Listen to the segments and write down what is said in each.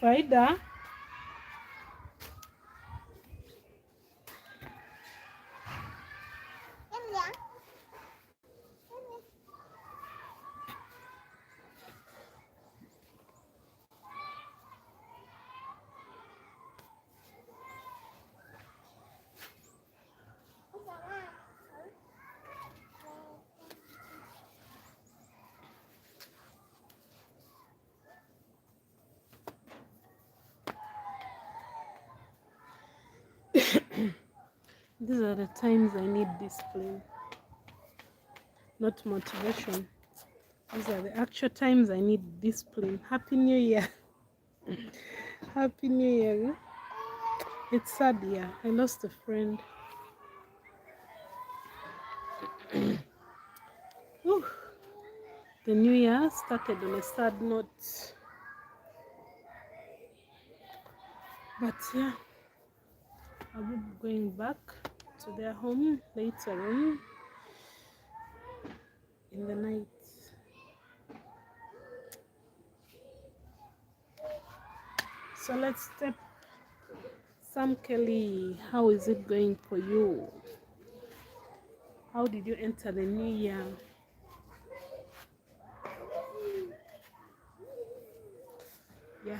Faida. These are the times I need discipline, not motivation. These are the actual times I need discipline. Happy New Year. Happy New Year. It's sad, yeah. I lost a friend. Whew. The new year started on a sad note. But yeah, I will be going back to their home later on in the night. So let's step. Sam Kelly, how is it going for you? How did you enter the new year? Yeah,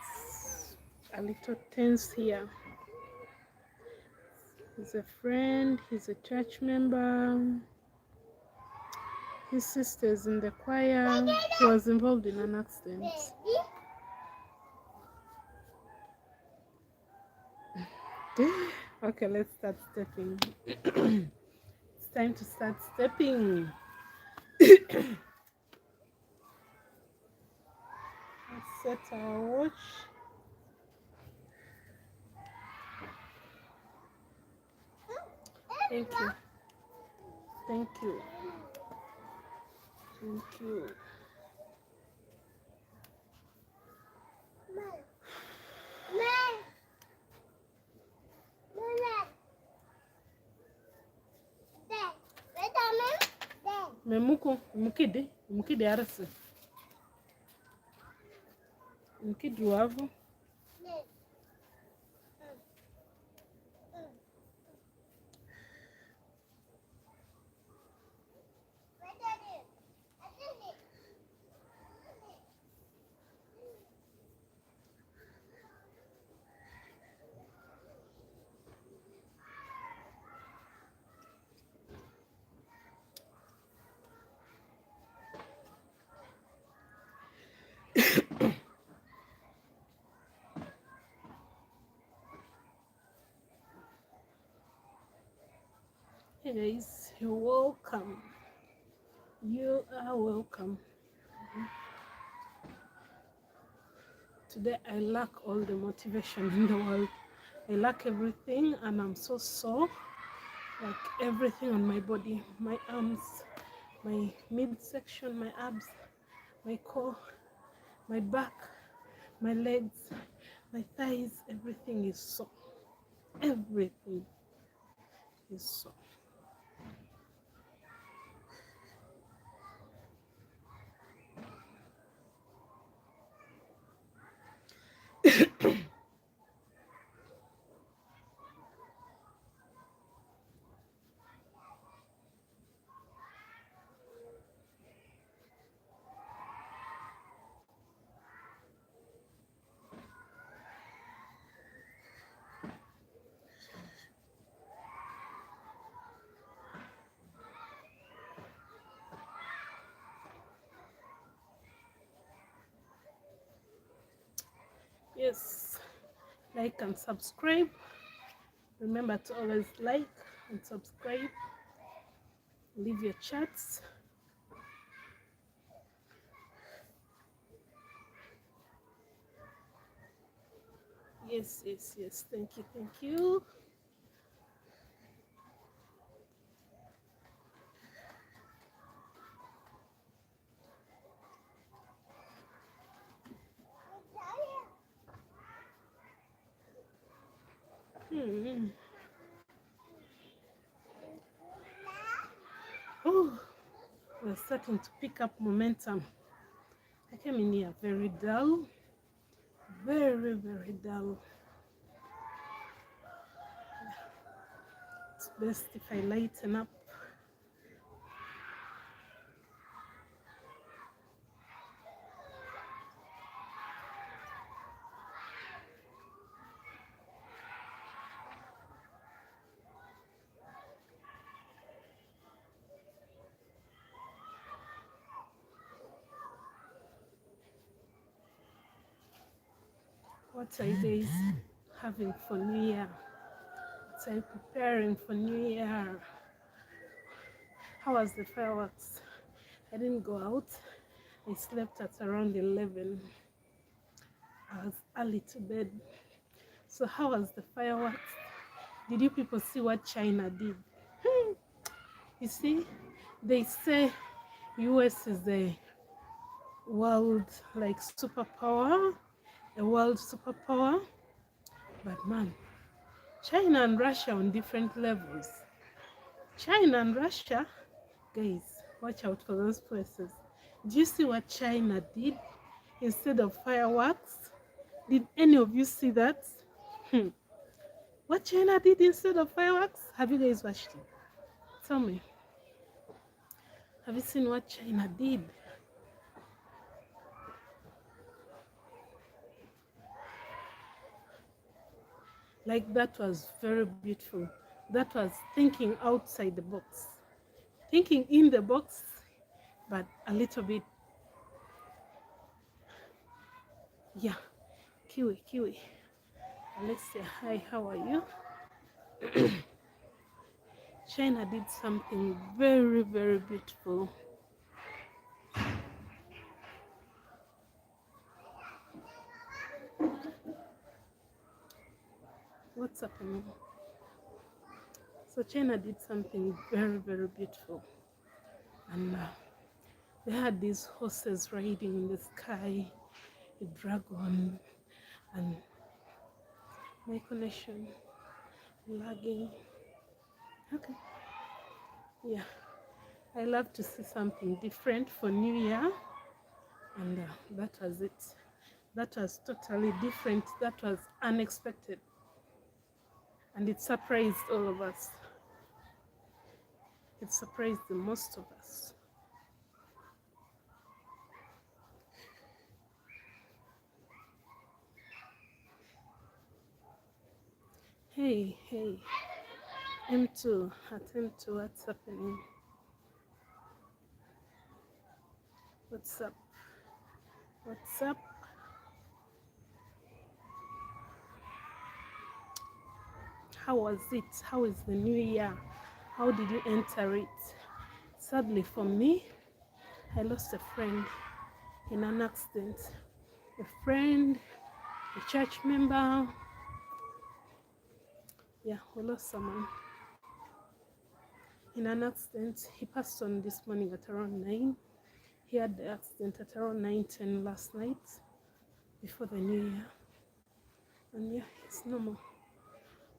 it's a little tense here. He's a friend, he's a church member, his sister's in the choir. He was involved in an accident. Okay, let's start stepping. It's time to start stepping. Let's set our watch. Thank you. Thank you. Thank you. Memuko, mukide arase. Mukide wavo. Hey guys, you're welcome. You are welcome. Today I lack all the motivation in the world. I lack everything and I'm so sore. Like everything on my body, my arms, my midsection, my abs, my core, my back, my legs, my thighs, everything is sore. Everything is sore. Yes, like and subscribe. Remember to always like and subscribe. Leave your chats. Yes, yes, yes. Thank you, thank you. Oh, we're starting to pick up momentum. I came in here very dull, very, very dull. It's best if I lighten up. What are you guys having for New Year? What are you preparing for New Year? How was the fireworks? I didn't go out. I slept at around 11. I was early to bed. So how was the fireworks? Did you people see what China did? You see, they say US is the world like superpower, a world superpower. But man, China and Russia on different levels. China and Russia, guys, watch out for those places. Do you see what China did instead of fireworks? Did any of you see that? What China did instead of fireworks? Have you guys watched it? Tell me. Have you seen what China did? Like, that was very beautiful. That was thinking outside the box. Thinking in the box, but a little bit. Yeah. Kiwi. Let's say hi, how are you? China did something very, very beautiful. What's happening? So China did something very, very beautiful. And they had these horses riding in the sky, a dragon, and my connection lagging. Okay. Yeah. I love to see something different for New Year. And that was it. That was totally different. That was unexpected. And it surprised all of us. It surprised the most of us. Hey, M2, attend to what's happening. What's up? What's up? How was it? How is the new year? How did you enter it? Sadly for me, I lost a friend in an accident. A friend, a church member. Yeah, we lost someone in an accident. He passed on this morning at around 9. He had the accident at around 9:10 last night before the new year. And yeah, it's normal.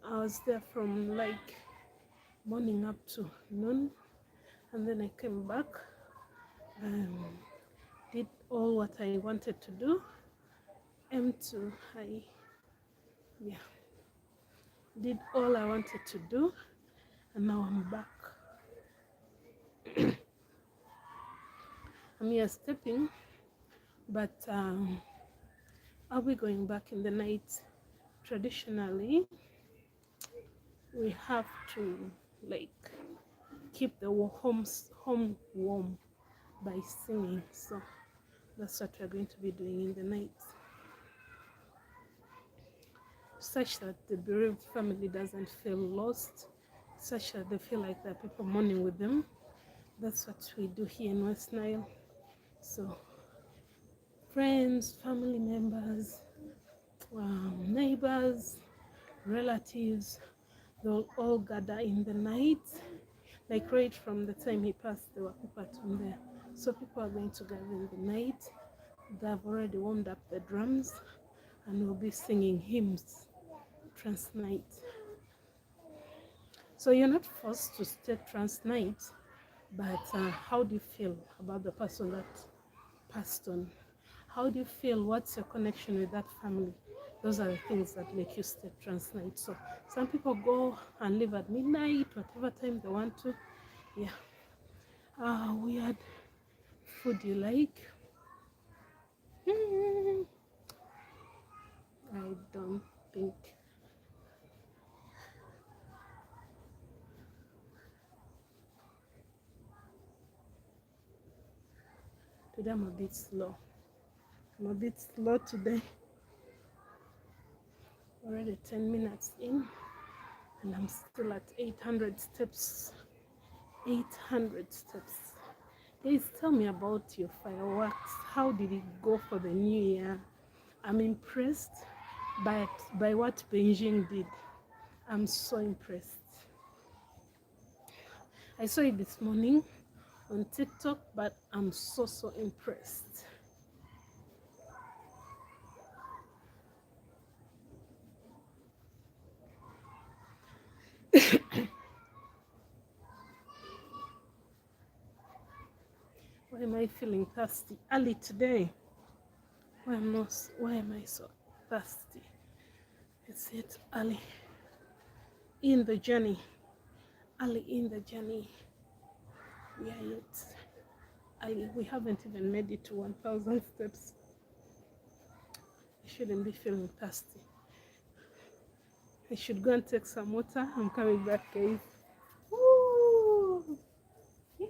I was there from like morning up to noon, and then I came back and did all what I wanted to do. M2, did all I wanted to do, and now I'm back. I'm here stepping, but I'll be going back in the night. Traditionally, we have to like keep the home warm by singing, so that's what we're going to be doing in the night, such that the bereaved family doesn't feel lost, such that they feel like there are people mourning with them. That's what we do here in West Nile. So friends, family members, neighbors, relatives, they'll all gather in the night. Like right from the time he passed, there were people at home there. So people are going to gather in the night. They've already warmed up the drums, and we'll be singing hymns trans night. So you're not forced to stay trans night, but how do you feel about the person that passed on? How do you feel? What's your connection with that family? Those are the things that make you stay trans night. So some people go and leave at midnight, whatever time they want to. Yeah. Weird food you like? I don't think. Today I'm a bit slow. I'm a bit slow today. Already 10 minutes in, and I'm still at 800 steps. 800 steps. Guys, tell me about your fireworks. How did it go for the new year? I'm impressed by what Beijing did. I'm so impressed. I saw it this morning on TikTok, but I'm so impressed. Why am I feeling thirsty early today? Why am I so thirsty? It's yet early in the journey. Early in the journey. We are yet early. We haven't even made it to 1,000 steps. I shouldn't be feeling thirsty. I should go and take some water. I'm coming back, guys. Woo! Yeah.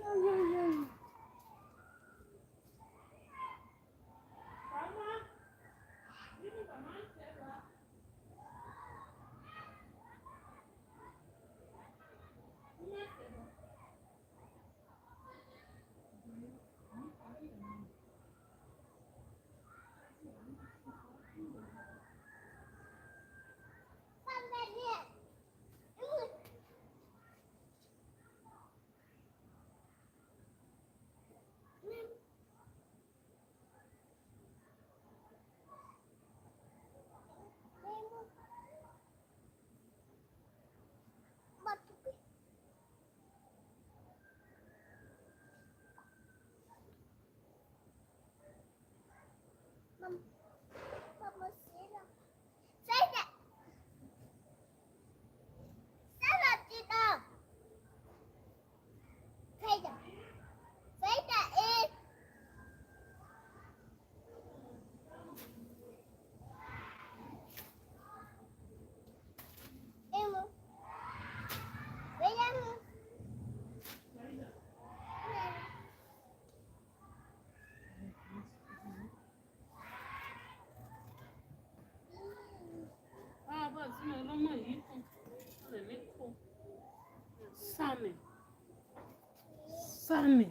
Sunny.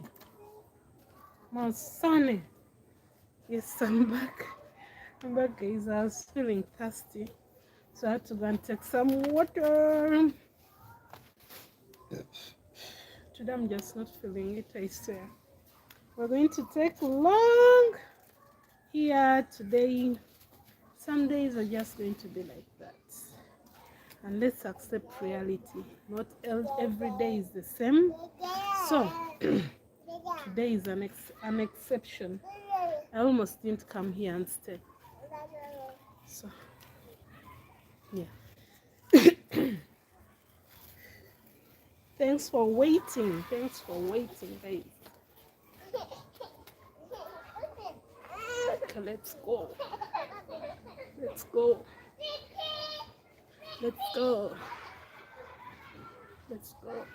My Sunny. Yes, I'm back. I'm back, guys. I was feeling thirsty, so I had to go and take some water. Today I'm just not feeling it, I swear. We're going to take long here today. Some days are just going to be like that. And let's accept reality. Not every day is the same. So today is an exception. I almost didn't come here and stay. So yeah. Thanks for waiting. Thanks for waiting, guys. Okay, let's go. Let's go. Let's go. Let's go.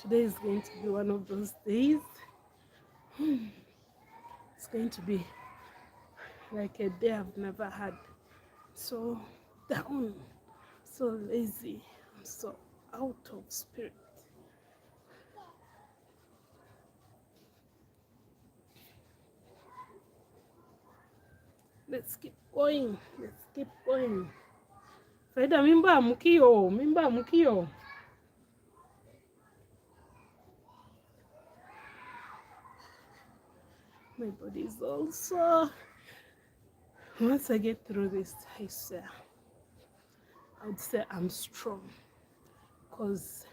Today is going to be one of those days. It's going to be like a day I've never had. So down, so lazy, I'm so out of spirit. Let's keep going. Let's keep going. Faida, mimba mukio. My body is also. Once I get through this, I swear, I would say I'm strong, because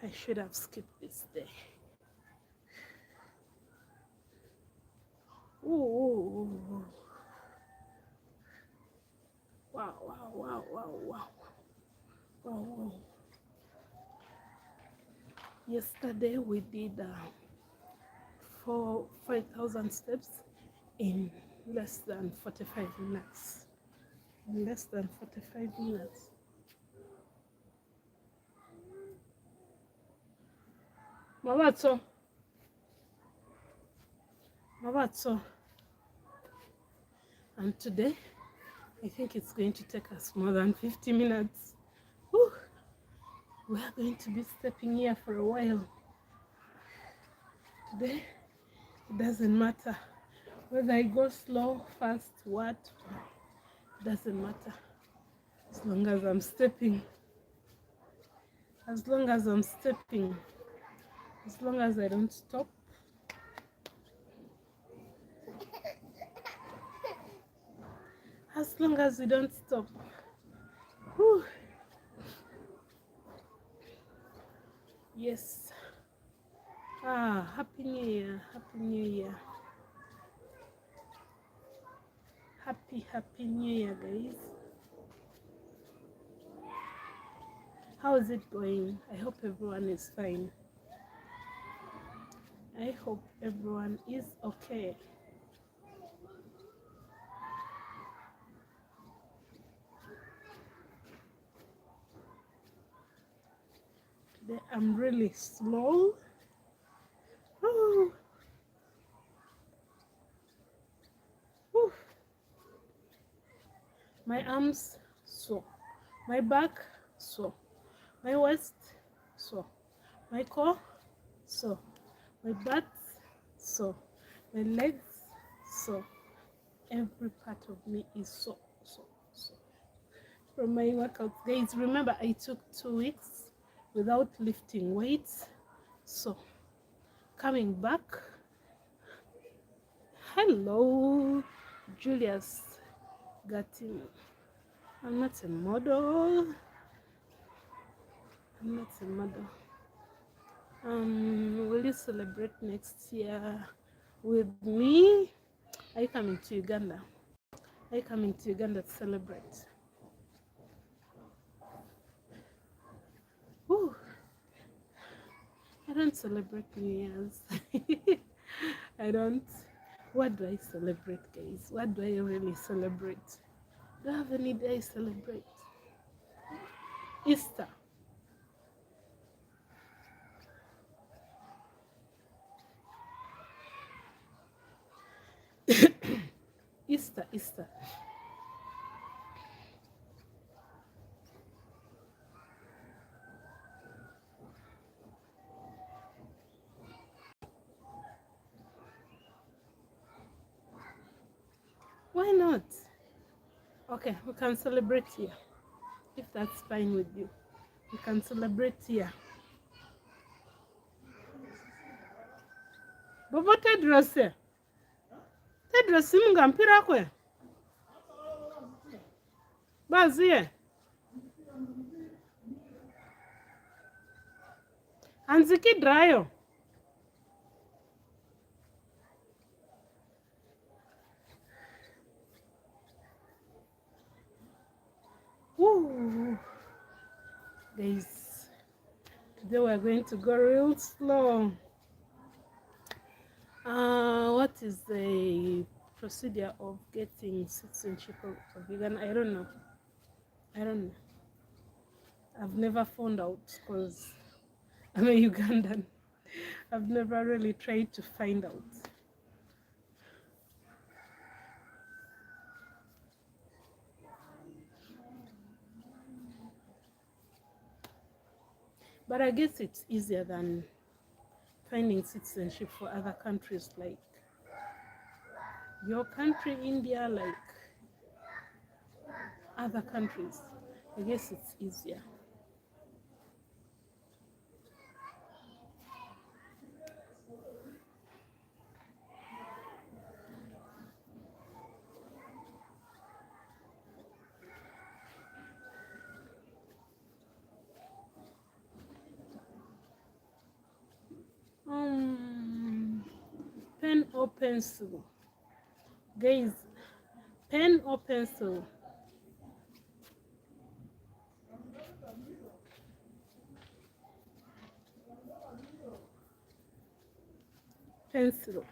I should have skipped this day. Ooh, ooh, ooh. Wow, wow, wow, wow, wow, wow, wow. Yesterday we did 5,000 steps in less than 45 minutes. In less than 45 minutes. Mabatso. Mabatso. And today, I think it's going to take us more than 50 minutes. Whew. We are going to be stepping here for a while. Today, it doesn't matter whether I go slow, fast, what, it doesn't matter. As long as I'm stepping. As long as I'm stepping. As long as I don't stop. As long as we don't stop. Whew. Yes. Happy New Year. Happy New Year. Happy New Year, guys. How is it going? I hope everyone is fine. I hope everyone is okay. Today I'm really slow. Woo. Woo. My arms sore, my back sore, my waist sore, my core sore, my butt sore, my legs sore. Every part of me is sore. From my workout, guys, remember I took 2 weeks without lifting weights. So coming back. Hello, Julius Gatini. I'm not a model. Will you celebrate next year with me? Are you coming to Uganda? Are you coming to Uganda to celebrate? Whew. I don't celebrate New Year's. I don't. What do I celebrate, guys? What do I really celebrate? Do I have any day I celebrate? Easter. Easter. Why not? Okay, we can celebrate here. If that's fine with you. We can celebrate here. Bobo Tedros. Tedros simunga mpira kwe. Bazie. Anziki drayo. Woo. Guys, today we're going to go real slow. What is the procedure of getting citizenship of Uganda? I don't know. I've never found out because I'm a Ugandan. I've never really tried to find out. But I guess it's easier than finding citizenship for other countries like your country, India, like other countries. I guess it's easier. pen or pencil? Guys, pen or pencil? Pencil.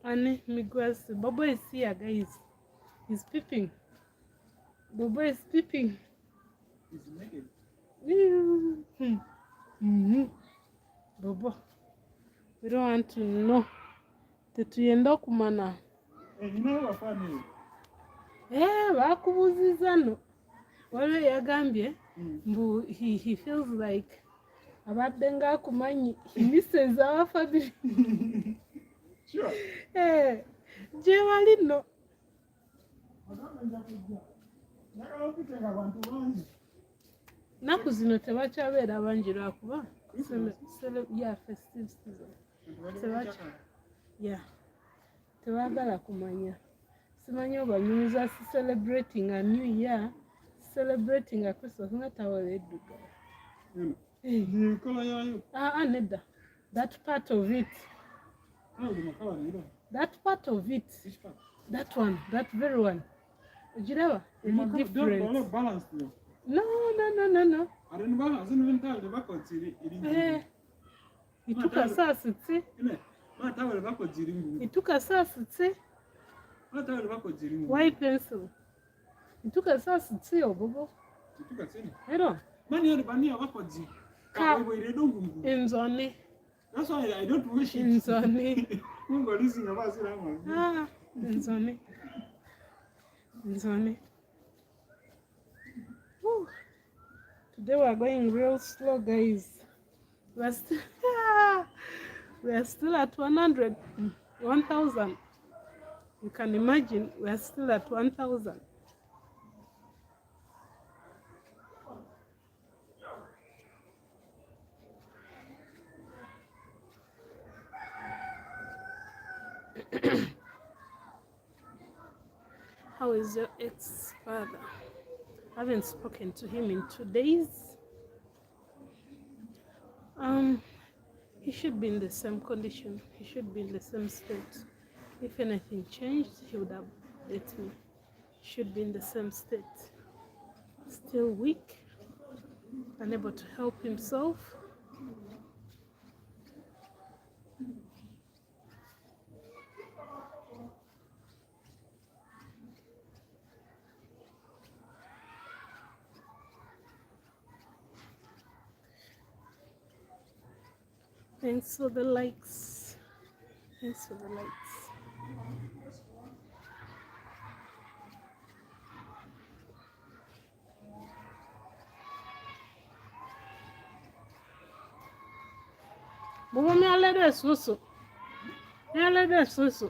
Annie, Miguel's Bobo is here, guys. He's peeping. Bobo is peeping. He's naked. Bobo, we don't want to know. Tetuyenda okumana. You know what funny? Bakubuziza no. Waliwo yagambye mbu he feels like abadde ng'akumanyi he misses our family. Sure. Gye bali no. Naku zino tebakyabeera bangi lwakuba festive season. Tebaagala kumanya. Simanyi oba nyumiza si celebrating a new year, celebrating a Christmas nga tawala eddugala. Nedda. That part of it. That part of it. Which part? That one, that very one. Ojiraba? It's different. Don't balance though. No. I don't balance. I don't even tell the backwards. It took a sassy. It took a sassy. Why pencil? It took a sassy or Bobo. I don't. In Zoni. That's why I don't wish it. In Zoni. In Zoni. Today we are going real slow, guys. We are still at 1,000. You can imagine we are still at 1,000. How is your ex-father? I haven't spoken to him in 2 days. He should be in the same condition. He should be in the same state. If anything changed, he would have let me. He should be in the same state. Still weak, unable to help himself. Thanks for the likes. Thanks for the likes. Bobo, me let us also. Me let us also.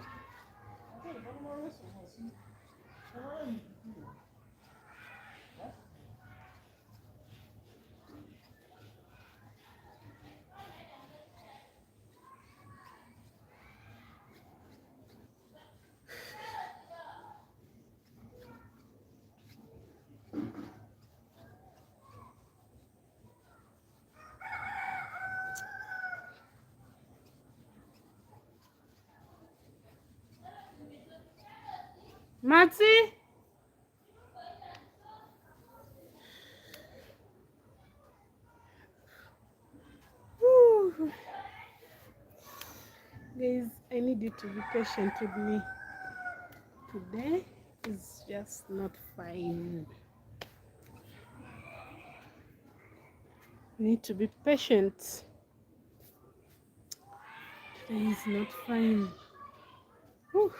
Matty? Guys, I need you to be patient with me. Today is just not fine. You need to be patient. Today is not fine. Whew.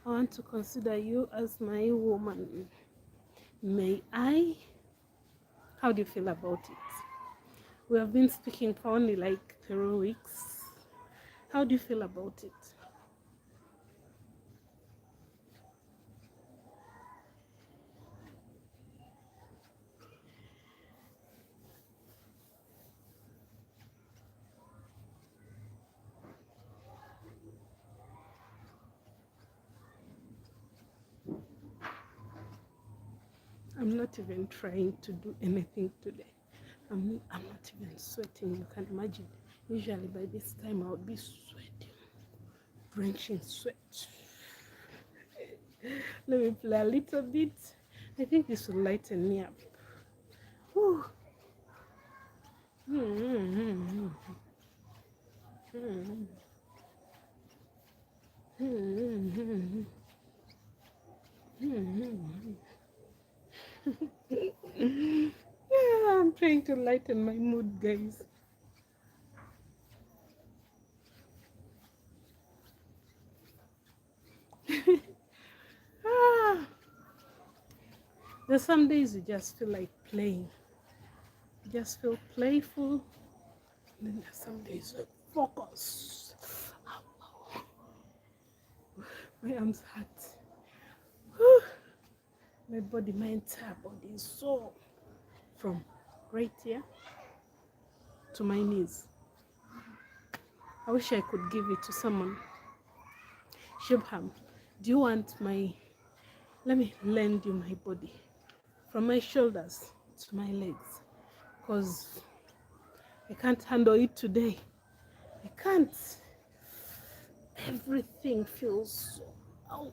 I want to consider you as my woman. May I? How do you feel about it? We have been speaking for only like 3 weeks. How do you feel about it? I'm not even trying to do anything today. I'm not even sweating. You can imagine. Usually by this time I would be sweating, drenching sweat. Let me play a little bit. I think this will lighten me up. Whew. Mm-hmm. Mm-hmm. Mm-hmm. Mm-hmm. Yeah, I'm trying to lighten my mood, guys. Ah, there's some days you just feel like playing. You just feel playful. And then there's some days you focus. Ow, ow. My arms hurt. Whew. My body, my entire body is sore from right here to my knees. I wish I could give it to someone. Shubham, do you want my... Let me lend you my body. From my shoulders to my legs. Because I can't handle it today. I can't. Everything feels so... Ow.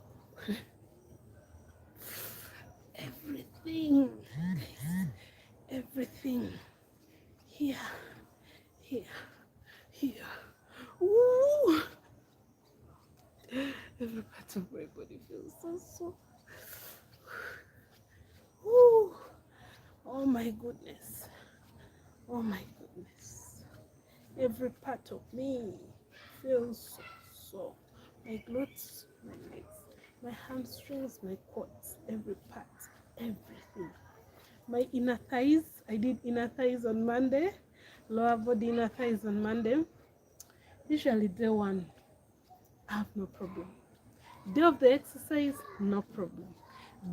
Everything. Everything. Here. Here. Here. Ooh. Every part of my body feels so. Ooh. Oh my goodness. Oh my goodness. Every part of me feels so. My glutes, my legs, my hamstrings, my quads, every part, everything. My inner thighs, I did inner thighs on Monday, lower body inner thighs on Monday. Usually day one, I have no problem. Day of the exercise, no problem.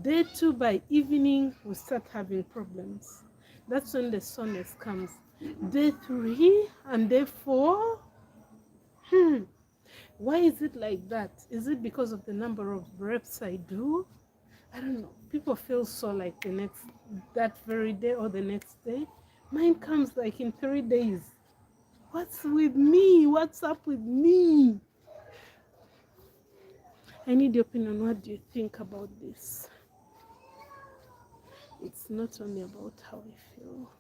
Day two by evening, we start having problems. That's when the soreness comes. Day three and day four, why is it like that? Is it because of the number of reps I do? I don't know. People feel so like that very day or the next day. Mine comes like in 3 days. What's with me? What's up with me? I need your opinion. What do you think about this? It's not only about how I feel.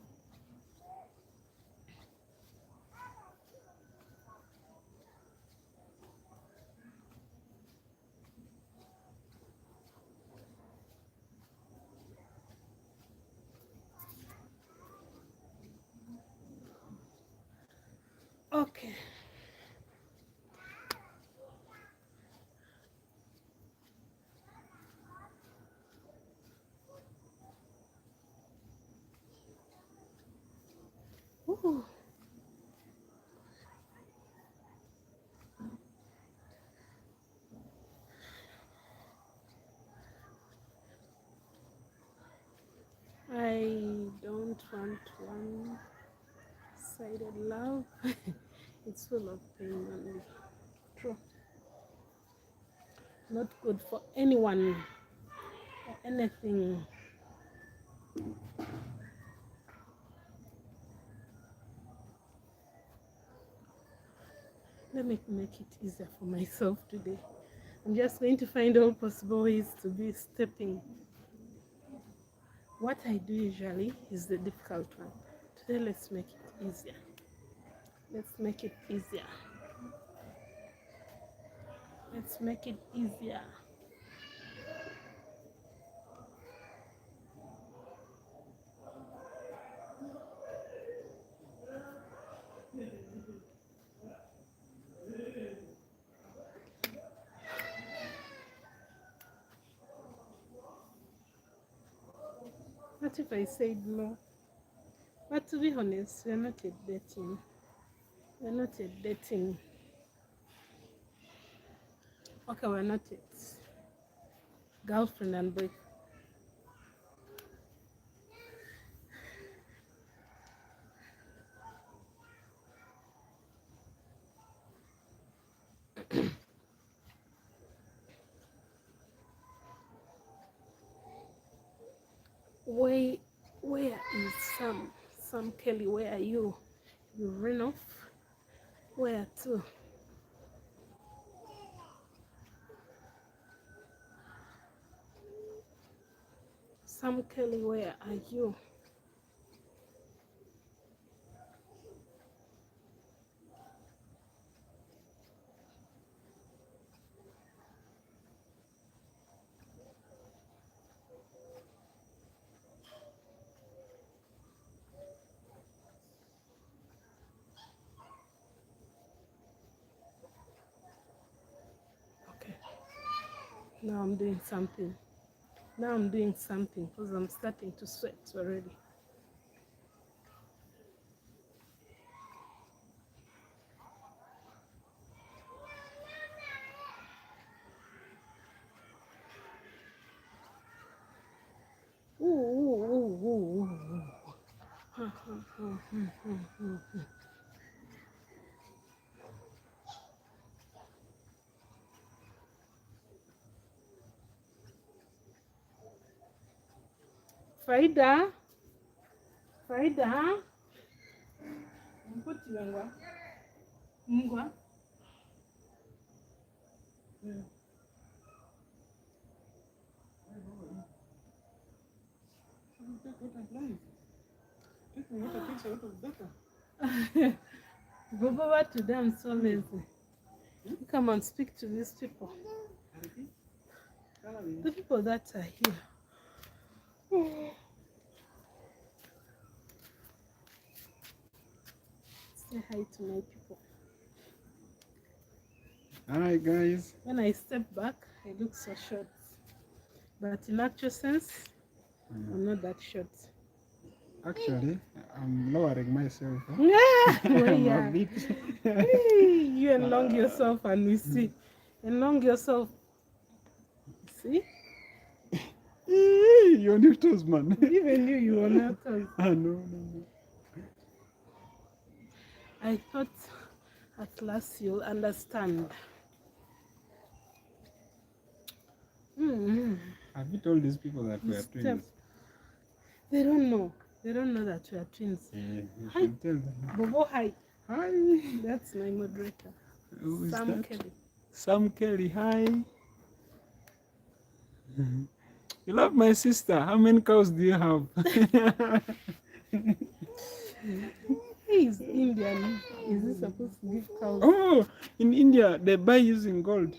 Okay. Ooh. I don't want one-sided love. It's full of pain only. True. Not good for anyone or anything. Let me make it easier for myself today. I'm just going to find all possible ways to be stepping. What I do usually is the difficult one. Today, let's make it easier. Let's make it easier. Let's make it easier. What if I said no? But to be honest, we're not yet dating. We're not yet dating. Okay, we're not yet girlfriend and boyfriend. Where is Sam? Sam Kelly, where are you? You ran off? Where to? Sam Kelly, where are you? Okay, now I'm doing something. Now I'm doing something because I'm starting to sweat already. Ooh, ooh, ooh, ooh, ooh. Faida, Faida, mpoti wangwa, mngwa. Baba, today I'm so lazy. You come and speak to these people. The people that are here. Say hi to my people. Hi guys. When I step back, I look so short. But in actual sense, I'm not that short. Actually, I'm lowering myself. Yeah, I'm a bit. You enlong yourself and we see. Enlong yourself. See? You're new toes, man. Even you were not us. No. I thought at last you'll understand. Have you told these people that we are twins? They don't know. They don't know that we are twins. Yeah, you should tell them. Bobo, hi. Hi. That's my moderator. Who is Sam that? Kelly. Sam Kelly, hi. You love my sister. How many cows do you have? He's Indian. Is he supposed to give cows? Oh, in India, they buy using gold.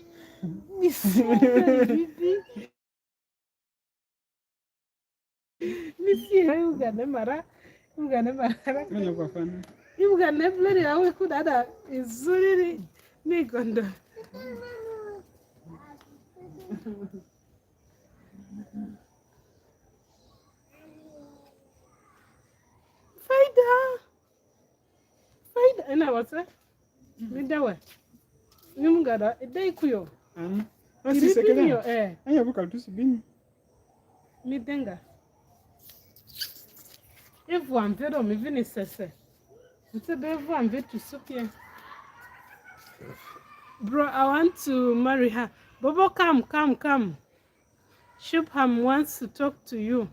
Faida, ina wasa? Midawa. Nimugada, idai kuyo. Si sekenya. Eh. Anya buka tu sibini. Midenga. Evu amvero mivini sese. Ntebe evu amvetu supie. Bro, I want to marry her. Bobo, come. Shubham wants to talk to you.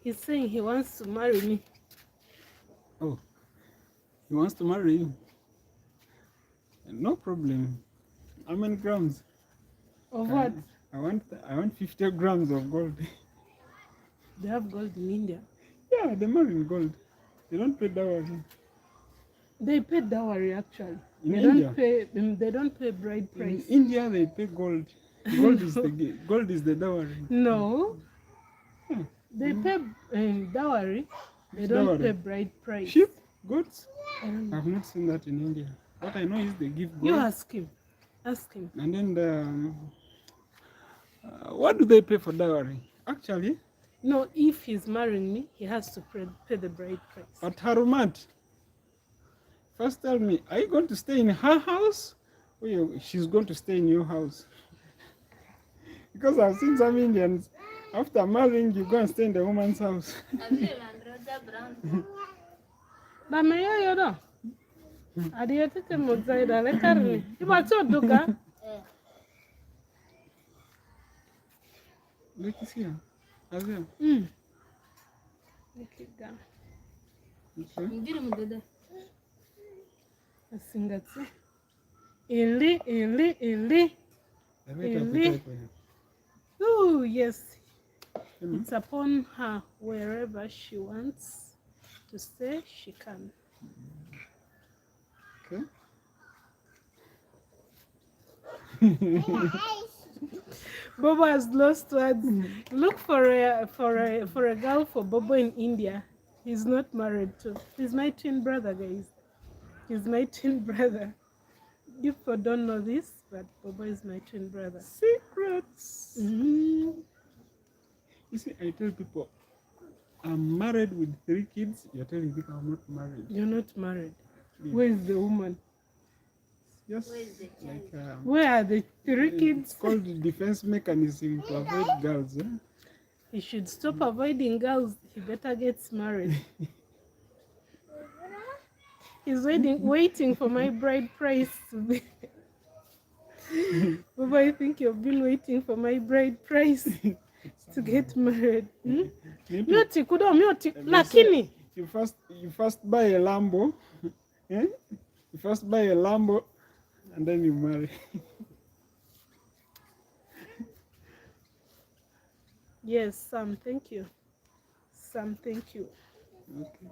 He's saying he wants to marry me. Oh, he wants to marry you? No problem. How many grams? Of what? I want 50 grams of gold. They have gold in India. Yeah, they marry in gold. They don't pay dowry. They pay dowry actually. In they India? They don't pay bride price. In India, they pay gold. Gold is the dowry. No. Hmm. They pay dowry. They don't pay bride price. Sheep? Goats? I've not seen that in India. What I know is they give gold. You ask him. And then What do they pay for dowry? Actually, No, if he's marrying me, he has to pay the bride price. but Harumat, first tell me, are you going to stay in her house or she's going to stay in your house? Because I've seen some Indians, after marrying, you go and stay in the woman's house. Look, you see her. Azia. Okay. Asingatse. Ili. Oh, yes. It's upon her. Wherever she wants to stay, she can. Okay. Bobo has lost words. Look for a girl for Bobo in India. He's not married to. He's my twin brother, guys. He's my twin brother. You people don't know this, but Bobo is my twin brother. Secrets. Mm-hmm. You see, I tell people, I'm married with 3 kids. You're telling people I'm not married. You're not married. Yeah. Where is the woman? Yes. Like, where are the 3 kids? It's called the defense mechanism to avoid girls. Eh? He should stop avoiding girls. He better get married. He's waiting for my bride price to be. Baba, I think you've been waiting for my bride price to get married. Mute kudo mute. Lakini. You first buy a Lambo. Eh? You first buy a Lambo and then you marry. Yes, Sam, thank you. Sam, thank you. Okay.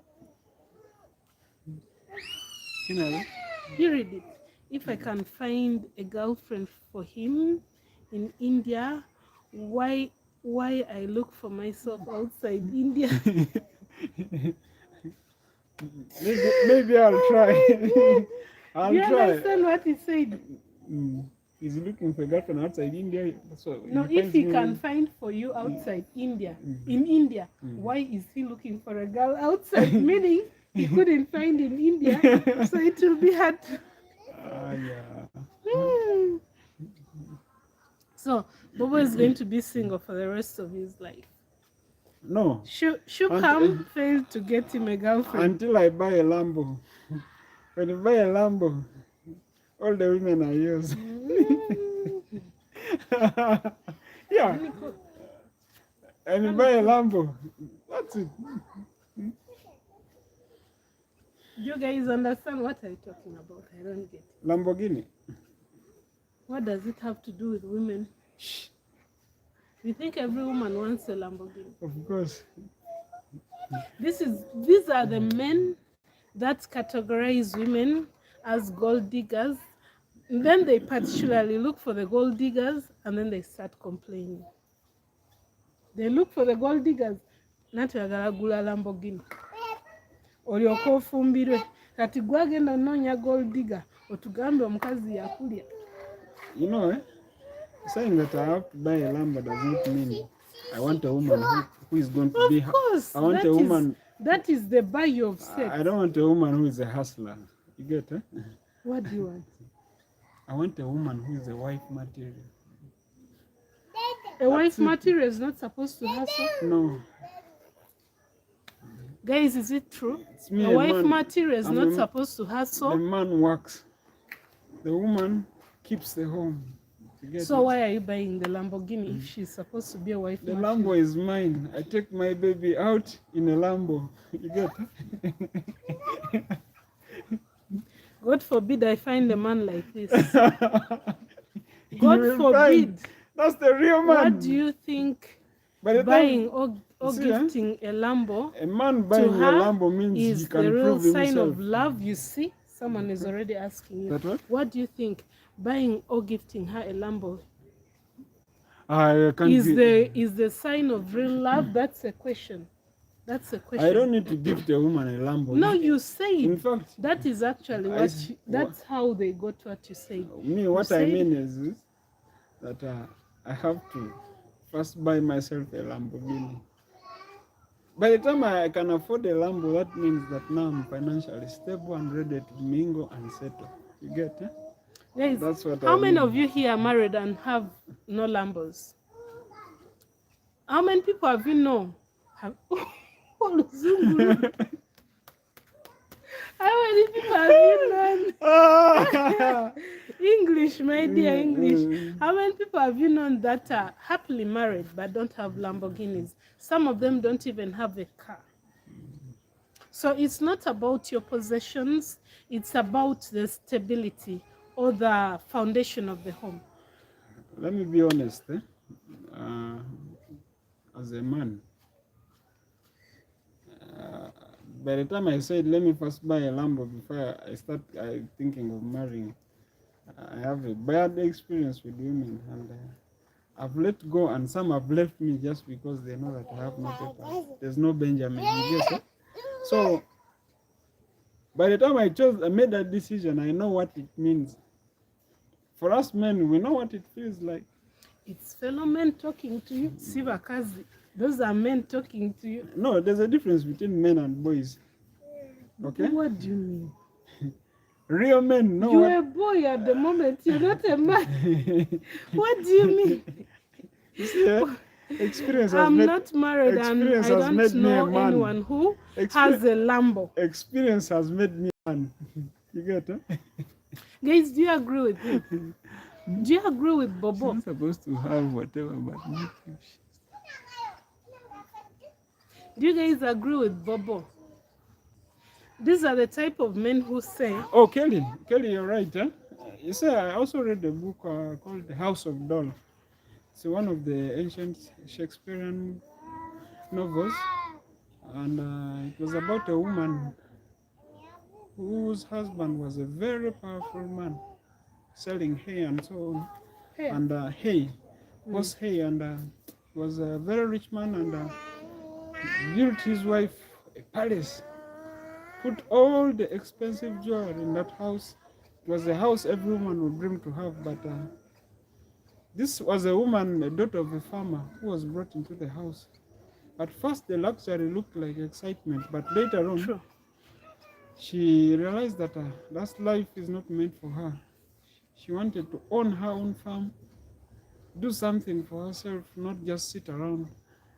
You read it. If I can find a girlfriend for him in India, why I look for myself outside India? maybe I'll try. I'll you try. Understand what he said? He's looking for a girlfriend outside India. So no, if he can find for you outside India, in India, why is he looking for a girl outside? Meaning he couldn't find in India, so it will be hard. Yeah. So Bobo is going to be single for the rest of his life. No. Shubham failed to get him a girlfriend. Until I buy a Lambo. When you buy a Lambo, all the women are yours. Yeah. And you buy a Lambo. That's it. You guys understand what I'm talking about? I don't get it. Lamborghini. What does it have to do with women? Shh. You think every woman wants a Lamborghini? Of course. These are the men that categorize women as gold diggers. And then they particularly look for the gold diggers and then they start complaining. They look for the gold diggers. Natuyagala gula Lamborghini. Olyoka ofumbirwe kati gwagenda nonya gold digger otugambe omukazi yakulya. You know, saying that I have to buy a Lambo does not mean I want a woman who is going to be. Of course, I want a woman. That is the buy of sex. I don't want a woman who is a hustler. You get it? Eh? What do you want? I want a woman who is a wife material. A wife material is not supposed to hustle? No. Guys, is it true? A wife material is not supposed to hustle? The man works. The woman keeps the home. So why are you buying the Lamborghini if she's supposed to be a wife material? The Lambo is mine. I take my baby out in a Lambo. You get it? God forbid I find a man like this. God forbid. That's the real man. What do you think buying or gifting a Lambo a man buying to her a Lambo means is he can the real prove sign himself. of love? You see, someone is already asking you. That what do you think buying or gifting her a Lambo is the sign of real love? That's a question. That's a question. I don't need to gift a woman a Lambo. No, you say it. In fact, that is actually that's how they got what you say. Me, what I mean is that I have to first buy myself a Lamborghini. By the time I can afford a Lambo, that means that now I'm financially stable and ready to mingle and settle. You get it? Guys, That's what how I many mean. of you here are married and have no Lambos? How many people have you known? Have... How many people have you known? English, my dear, English. How many people have you known that are happily married but don't have Lamborghinis? Some of them don't even have a car. So it's not about your possessions, it's about the stability or the foundation of the home. Let me be honest. As a man, by the time I said, let me first buy a Lambo before I start thinking of marrying, I have a bad experience with women, and I've let go, and some have left me just because they know that I have no papers. There's no Benjamin. You get it? So by the time I made that decision, I know what it means. For us men, we know what it feels like. It's fellow men talking to you. Sivakazi. Those are men talking to you. No, there's a difference between men and boys. Okay? What do you mean? Real men know. You're a boy at the moment. You're not a man. What do you mean? You see, experience has I'm made, not married and I don't know anyone who has a Lambo. Experience has made me a man. You get it? Guys, do you agree with me? Do you agree with Bobo? She's supposed to have whatever, but not you. Do you guys agree with Bobo? These are the type of men who say... Oh, Kelly, you're right. Huh? You see, I also read a book called The House of Doll. It's one of the ancient Shakespearean novels. And it was about a woman whose husband was a very powerful man, selling hay and so on. Hey. And hay, horse hay, and was a very rich man, and built his wife a palace. Put all the expensive jewelry in that house. It was a house every woman would dream to have, but this was a woman, a daughter of a farmer, who was brought into the house. At first, the luxury looked like excitement, but later on, she realized that that life is not meant for her. She wanted to own her own farm, do something for herself, not just sit around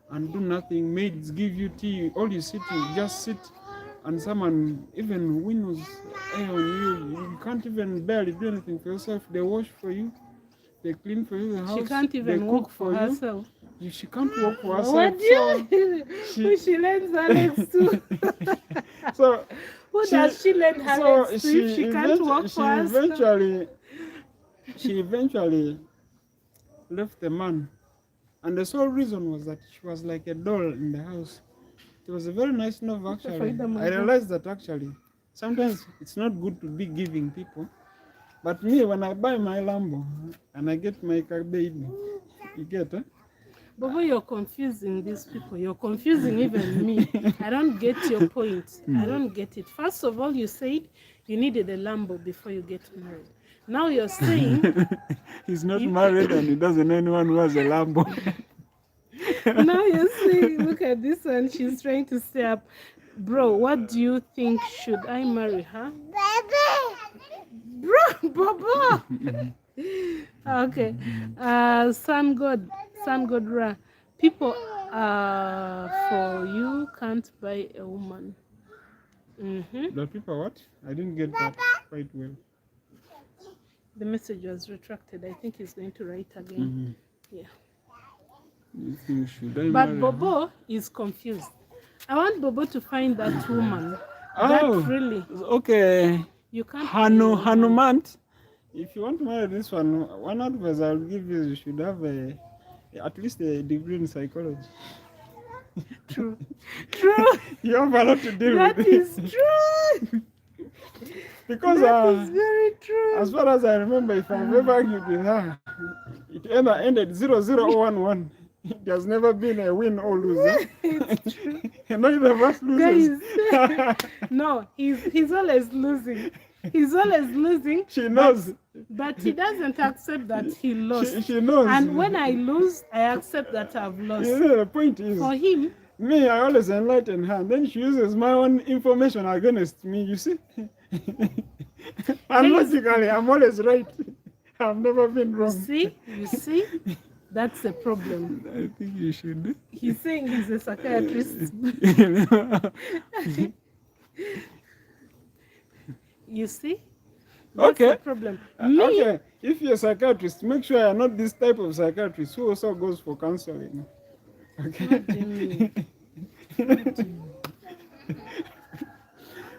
and do nothing. Maids give you tea, all you sit, you just sit, and someone even winnows air on you. You can't even barely do anything for yourself. They wash for you, they clean for you the house. She can't even walk for herself. She can't walk for herself. What do you mean? She lends Alex to? So who does she lend Alex to if she can't walk for herself? She eventually left the man, and the sole reason was that she was like a doll in the house. It was a very nice novel, actually. I realized that actually sometimes it's not good to be giving people, but me, when I buy my Lambo and I get my car baby, you get it? Bobo, you're confusing these people. You're confusing even me. I don't get your point. I don't get it. First of all, you said you needed a Lambo before you get married. Now you're saying... He's not married and he doesn't know anyone who has a Lambo. Now you're saying, look at this one. She's trying to stay up. Bro, what do you think? Should I marry her? Bro, Bobo! Okay. Sun God Ra. People for you can't buy a woman. The people what? I didn't get that quite well. The message was retracted. I think he's going to write again. Yeah. You think, should I But marry Bobo her? is confused. I want Bobo to find that woman. Oh, that really. Okay. You can't. Hanumant. If you want to marry this one advice I'll give you should have at least a degree in psychology. True. You have a lot to deal with. That is true. Because that is very true. As far as I remember, if I've ever argued with her, it either ended 0-0 or 1-1. It has never been a win or lose. It's true. Neither of us loses. Guys, no, he's always losing. He's always losing. She knows. But he doesn't accept that he lost. She knows. And when I lose, I accept that I've lost. You know, the point is, For him, me, I always enlighten her. And then she uses my own information against me, you see? And logically, I'm always right. I've never been wrong. you see, that's the problem. I think you should. He's saying he's a psychiatrist. You see? That's Okay. the problem. Me, Okay, if you're a psychiatrist, make sure you're not this type of psychiatrist who also goes for counseling. Okay? what do you mean?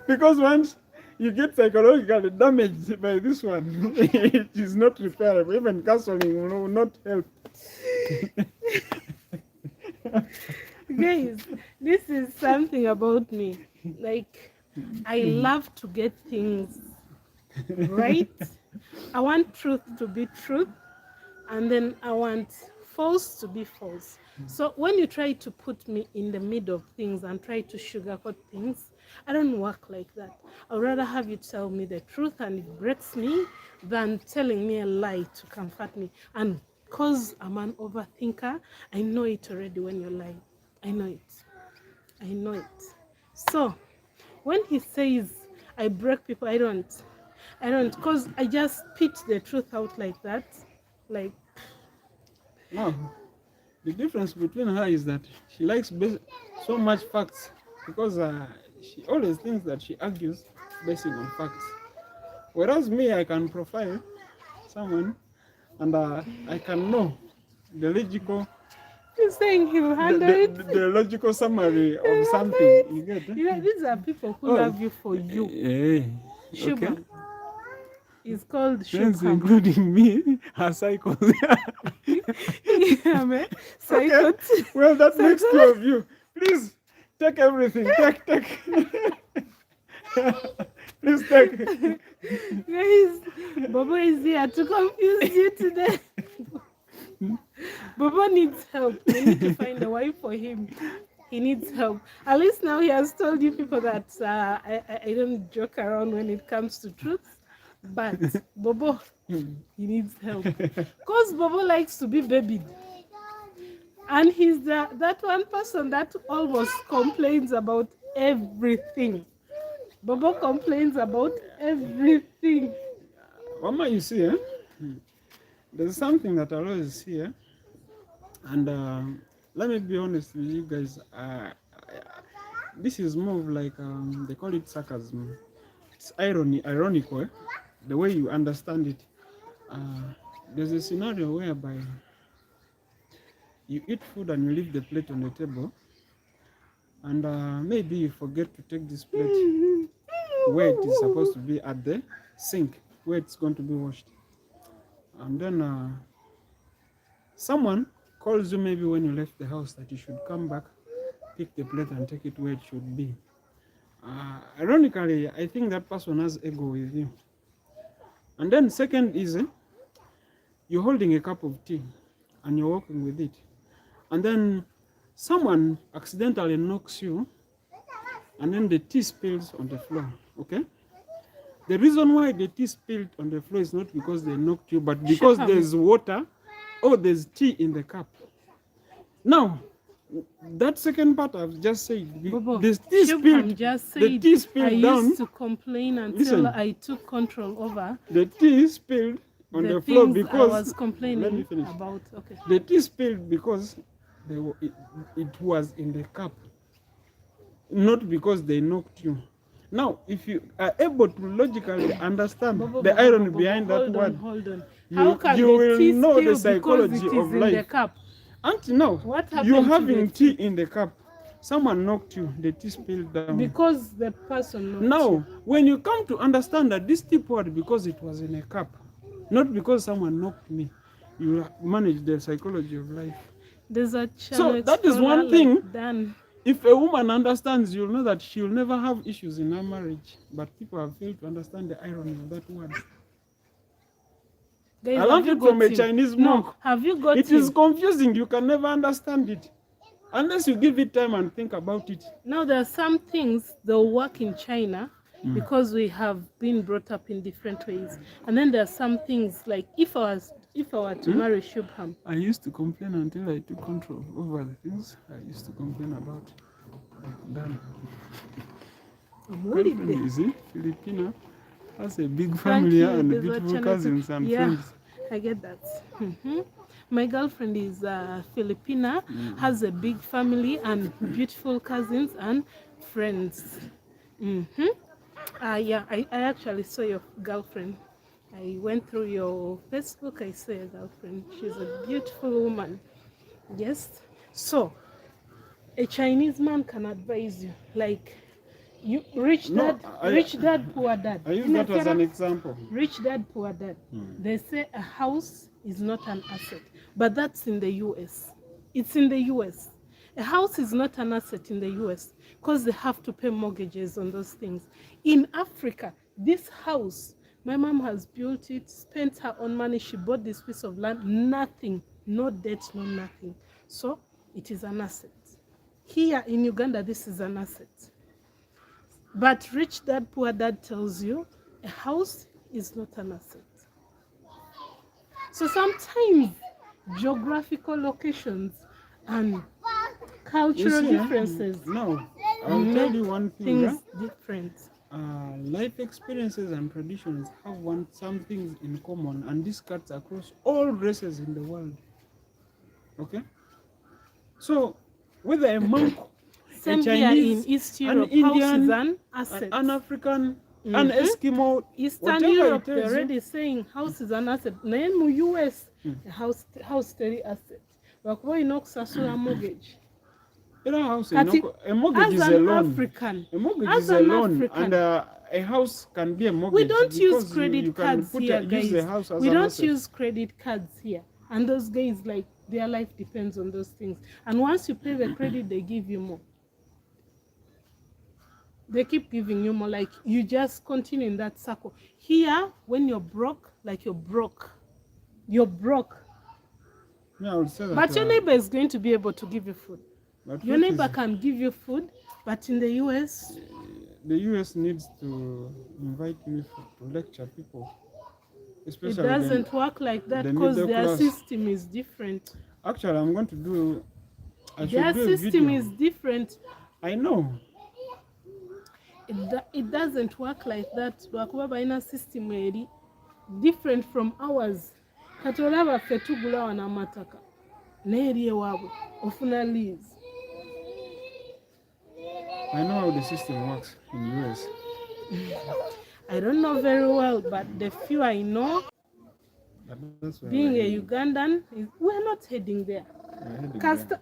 Because once you get psychologically damaged by this one, it is not repairable. Even counseling will not help. Guys, this is something about me. Like, I love to get things right. I want truth to be truth, and then I want false to be false. So when you try to put me in the middle of things and try to sugarcoat things, I don't work like that. I'd rather have you tell me the truth and it breaks me than telling me a lie to comfort me. And because I'm an overthinker, I know it already when you're lying. I know it. I know it. So when he says I break people, I don't, because I just spit the truth out like that. Like, No. The difference between her is that she likes so much facts because she always thinks that she argues based on facts. Whereas me, I can profile someone and I can know the logical he's saying he'll handle it. the logical summary of something. You get it? You know, these are people who love you for you. Okay. Shubham. It's called Friends, Shubham. including me, are psychos. Yeah, man. Psycho. Okay. Well, that makes two of you. Please take everything. Take. Please take. Guys, Bobo is here to confuse you today. Bobo needs help. We need to find a wife for him. He needs help. At least now he has told you people that I don't joke around when it comes to truth. But Bobo, he needs help. Because Bobo likes to be babied. And he's that one person that almost complains about everything. Bobo complains about everything. Mama, you see, there's something that I always see, and let me be honest with you guys. This is more of like they call it sarcasm. It's ironical, the way you understand it. There's a scenario whereby you eat food and you leave the plate on the table, and maybe you forget to take this plate where it is supposed to be at the sink, where it's going to be washed. And then someone calls you maybe when you left the house that you should come back, pick the plate and take it where it should be. Ironically, I think that person has ego with you. And then second is you're holding a cup of tea and you're walking with it. And then someone accidentally knocks you and then the tea spills on the floor, okay? The reason why the tea spilled on the floor is not because they knocked you, but because there's water or there's tea in the cup. Now, that second part I've just said, Bobo, the tea spilled, the tea spilled down. I used to complain until I took control over the tea spilled on the floor because I was complaining let me finish. about. Okay. The tea spilled because it was in the cup, not because they knocked you. Now, if you are able to logically understand the irony behind that word, hold on. How can you the will tea know the spill psychology because it is of in life. the cup? Until now, What happened you're to having the tea in the cup. Someone knocked you, the tea spilled down. Because the person knocked Now, you. when you come to understand that this tea poured because it was in a cup, not because someone knocked me, you manage the psychology of life. There's a channel. So that is one thing. Like Dan. If a woman understands, you'll know that she'll never have issues in her marriage. But people have failed to understand the irony of that word. Guys, I learned it from a Chinese monk. No, have you got It is confusing. You can never understand it unless you give it time and think about it. Now there are some things they'll work in China because we have been brought up in different ways. And then there are some things like if I were to marry Shubham, I used to complain until I took control over the things I used to complain about. Like done. Girlfriend is Filipina, has a big family and beautiful cousins and friends. I get that. My girlfriend is Filipina, has a big family and beautiful cousins and friends. Yeah, I actually saw your girlfriend. I went through your Facebook, I saw your girlfriend. She's a beautiful woman. Yes. So, a Chinese man can advise you, like, you rich dad, poor dad. I use that as an example. Rich dad, poor dad. They say a house is not an asset, but that's in the US. It's in the US. A house is not an asset in the US because they have to pay mortgages on those things. In Africa, this house, my mom has built it, spent her own money, she bought this piece of land, nothing, no debt, no nothing. So it is an asset. Here in Uganda, this is an asset. But rich dad, poor dad tells you a house is not an asset. So sometimes geographical locations and cultural differences. No, I'll tell you one thing. Things different. Life experiences and traditions have some things in common, and this cuts across all races in the world. Okay? So, whether a monk, Same a Chinese, here in East Europe, an Indian, house is an asset. an African, an Eskimo, Eastern Europe, they're already saying house is an asset. Name US, a house teri asset. Wakuwa inokusasula mortgage. A mortgage is a loan. African, a mortgage is a loan, and a house can be a mortgage. We don't use credit cards here, guys. We don't asset. use credit cards here. And those guys, like, their life depends on those things. And once you pay the credit, they give you more. They keep giving you more, like you just continue in that circle. Here, when you're broke, like you're broke. You're broke. Yeah, I would say that, but your neighbor is going to be able to give you food. Your neighbor can give you food, but in the US... The US needs to invite me to lecture people. Especially it doesn't work like that because their system is different. Actually, I'm going to do... Their system is different. I know. It doesn't work like that. Wakuba ina system eri different from ours. Katolaba fetugula wana mataka. Neri ewabu ofuna lease. I know how the system works in the US. I don't know very well, but the few I know, being a Ugandan, we're not heading there.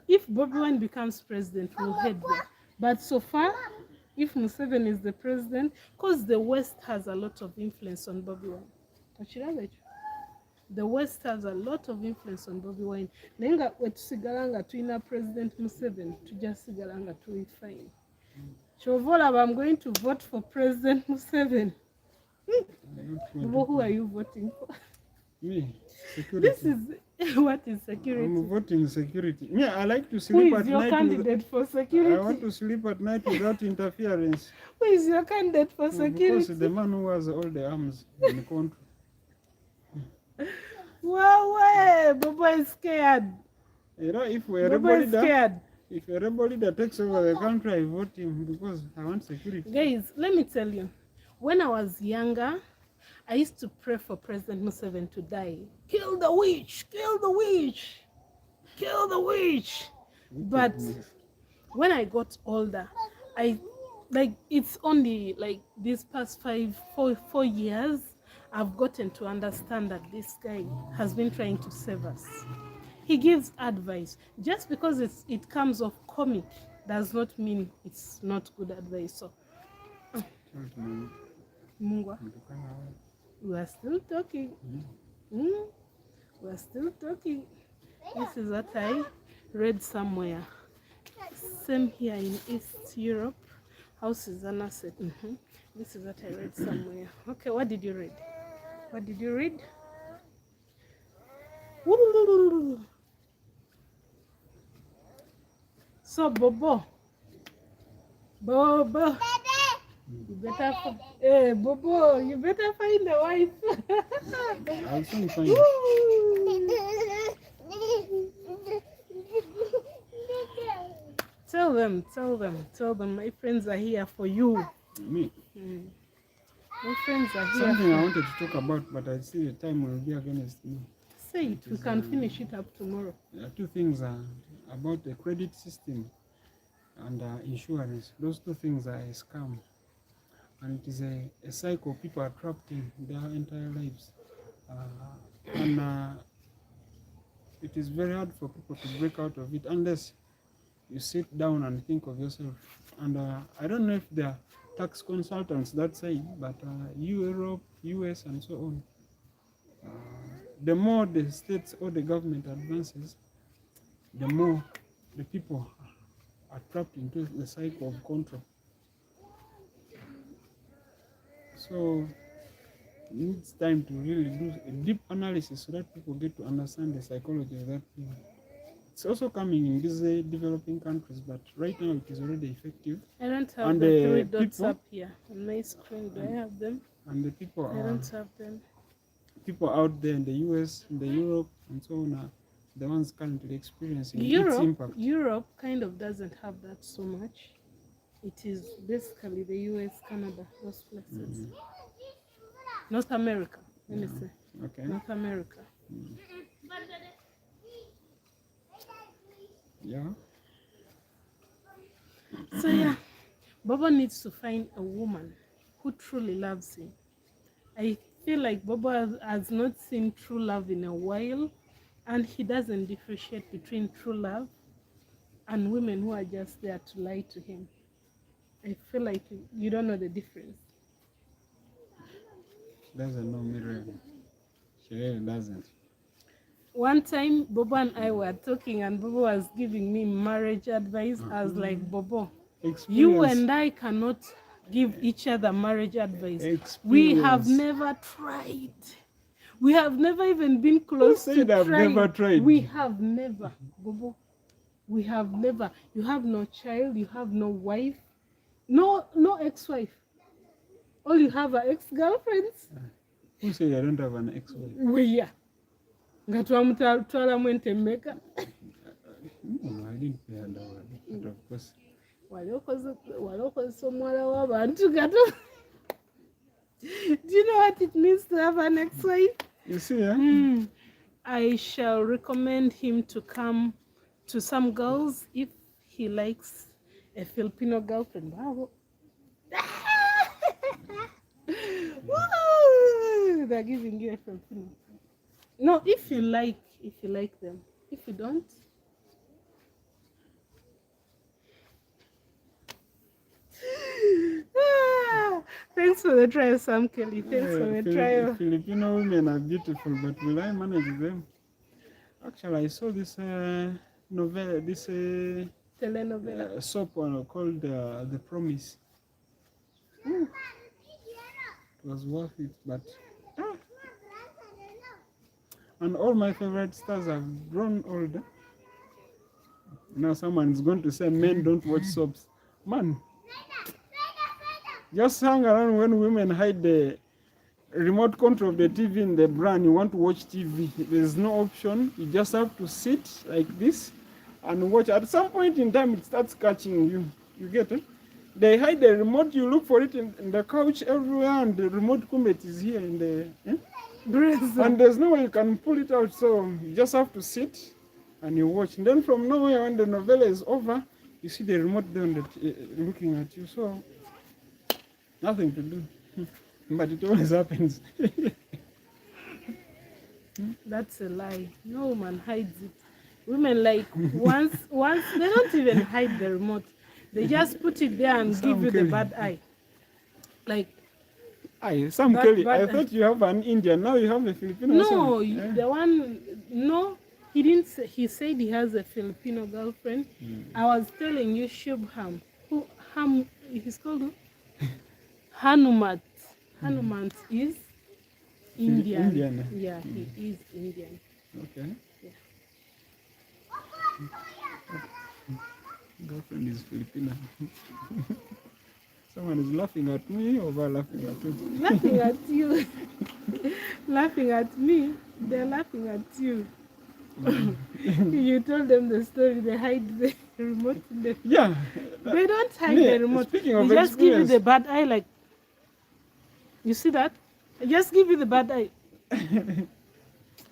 If Bobi Wine becomes president, we'll head there. But so far, if Museveni is the president, because the West has a lot of influence on Bobi Wine. The West has a lot of influence on Bobi Wine. Nenga wetusigalanga tuina President Museveni, tujasigalanga tuwe fine. Chovola, I'm going to vote for President Museveni. Who are you voting for? Me. Security. This is what is security? I'm voting security. Me, I like to sleep at night. Who is your candidate for security? I want to sleep at night without interference. Who is your candidate for security? Because the man who has all the arms in the country. Wow, Bobo is scared. You know, if a rebel leader takes over the country, I vote him because I want security. Guys, let me tell you, when I was younger, I used to pray for President Museveni to die. Kill the witch! Kill the witch! Kill the witch! But when I got older, it's only like these past 4 years, I've gotten to understand that this guy has been trying to save us. He gives advice. Just because it comes off comic does not mean it's not good advice. So, Mungwa, we are still talking. We are still talking. This is what I read somewhere. Same here in East Europe. House is an asset. This is what I read somewhere. Okay, what did you read? What did you read? So, Bobo. You better, hey, Bobo, you better find a wife. I'll soon find. Tell them, my friends are here for you. Me. My friends are here. Something I wanted to talk about, but I see the time will be against me. Say it. We can finish it up tomorrow. There are two things about the credit system and insurance. Those two things are a scam, and it is a cycle people are trapped in their entire lives, and it is very hard for people to break out of it unless you sit down and think of yourself. And I don't know if there are tax consultants that say, but Europe, US, and so on, the more the states or the government advances, the more the people are trapped into the cycle of control. So it needs time to really do a deep analysis so that people get to understand the psychology of that thing. It's also coming in these developing countries, but right now it is already effective. I don't have and the three dots up here on my screen. Do I have them? And the people I don't have them. People out there in the US, in the Europe, and so on are the ones currently experiencing its impact. Europe kind of doesn't have that so much. It is basically the US, Canada, those places. North America, let me say. Okay. North America. Yeah. So yeah, Bobo needs to find a woman who truly loves him. I feel like Bobo has not seen true love in a while, and he doesn't differentiate between true love and women who are just there to lie to him. I feel like you don't know the difference. She doesn't know me really. She really doesn't. One time, Bobo and I were talking, and Bobo was giving me marriage advice. I was like, Bobo, you and I cannot give each other marriage advice. We have never tried. We have never even been close to trying. Never tried. We have never, Bobo. We have never. You have no child. You have no wife. No ex-wife. All you have are ex-girlfriends. Who said I don't have an ex-wife? Yeah. Ngatwa mutwala mwente mmeka. No, I didn't pay her dowry, but of course. Walokoze omwala w'abantu gato. Do you know what it means to have an ex-wife? You see, yeah? I shall recommend him to come to some girls if he likes a Filipino girlfriend. Wow. Woo! They're giving you a Filipino. No, if you like them. If you don't, thanks for the trial, Sam Kelly. Thanks for the trial. Filipino women are beautiful, but will I manage them? Actually, I saw this novella, this telenovela soap called The Promise. It was worth it, but and all my favorite stars have grown older. Now someone is going to say men don't watch soaps. Man, just hang around when women hide the remote control of the TV in the bra and you want to watch TV. There's no option. You just have to sit like this and watch. At some point in time, it starts catching you. You get it? They hide the remote. You look for it in the couch everywhere, and the remote kumbet is here in the and there's no way you can pull it out. So you just have to sit and you watch. And then from nowhere, when the novella is over, you see the remote there looking at you. So nothing to do. But it always happens. That's a lie. No woman hides it. Women like once they don't even hide the remote. They just put it there and give you the bad eye. Like Sam Kelly, I thought you have an Indian. Now you have a Filipino. No, the one. No, he didn't. He said he has a Filipino girlfriend. I was telling you, Shubham. He's called who? Hanumat. Hanumat is Indian. Yeah, he is Indian. Okay. Yeah. Girlfriend is Filipino. Someone is laughing at me or we're laughing at you? Laughing at you. Laughing at me. They're laughing at you. You told them the story, they hide the remote in the... Yeah. They don't hide Me, the remote. speaking They of just give you experience. the bad eye, like, you see that? They just give you the bad eye.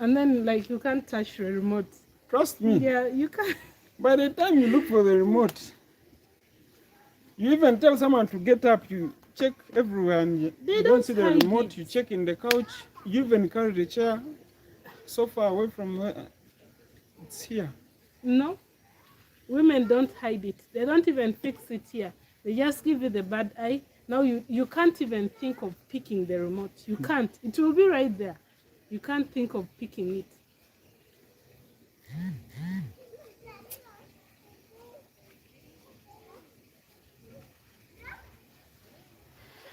And then, like, you can't touch the remote. Trust me. Yeah, you can't. By the time you look for the remote, you even tell someone to get up, you check everywhere and you don't see the hide remote, it. you check in the couch, you even carry the chair so far away from where it's here. No, women don't hide it. They don't even fix it here. They just give you the bad eye. Now you can't even think of picking the remote. You can't. It will be right there. You can't think of picking it.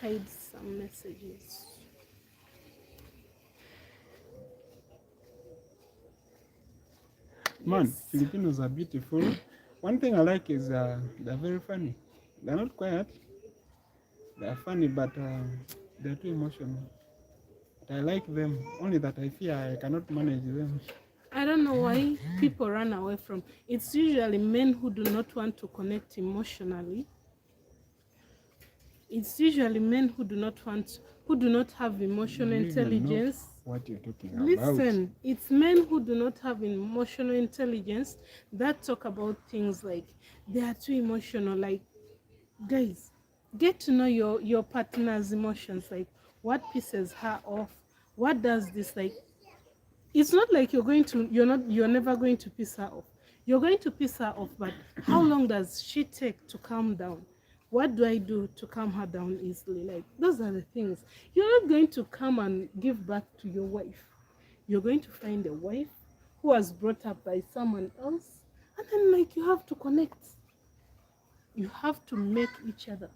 Hide some messages. Man, Yes. Filipinos are beautiful. One thing I like is they're very funny. They're not quiet. They're funny, but they're too emotional. But I like them. Only that I fear I cannot manage them. I don't know why people run away from. It's usually men who do not want to connect emotionally. It's usually men who do not have emotional You even know intelligence. what you're talking about. Listen, it's men who do not have emotional intelligence that talk about things like they are too emotional. Like, guys, get to know your partner's emotions. Like, what pisses her off? What does this, like? It's not like you're never going to piss her off. You're going to piss her off, but how long does she take to calm down? What do I do to calm her down easily? Like, those are the things. You're not going to come and give birth to your wife. You're going to find a wife who was brought up by someone else, and then, like, you have to connect. You have to make each other.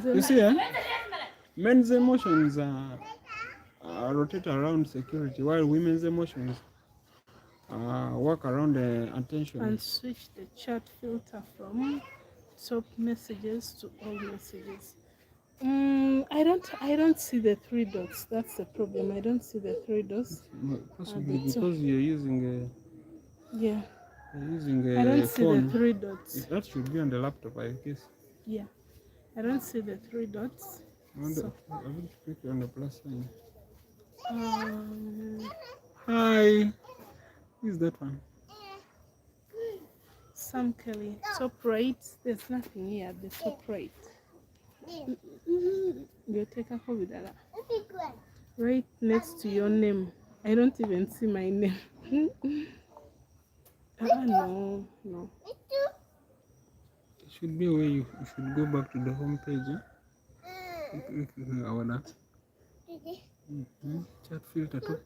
You see, men's emotions rotate around security, while women's emotions work around attention. And switch the chat filter from top messages to all messages. I don't see the three dots. That's the problem. I don't see the three dots. Possibly because you're using Yeah, a I don't see phone. the three dots. That should be on the laptop, I guess. Yeah, I don't see the three dots. I will click on the plus sign. Um, Hi. Who is that one? Sam Kelly, top right. There's nothing here at the top right. You take a copy that. Right next to your name. I don't even see my name. No. It should be where you should go back to the home page. Chat filter top.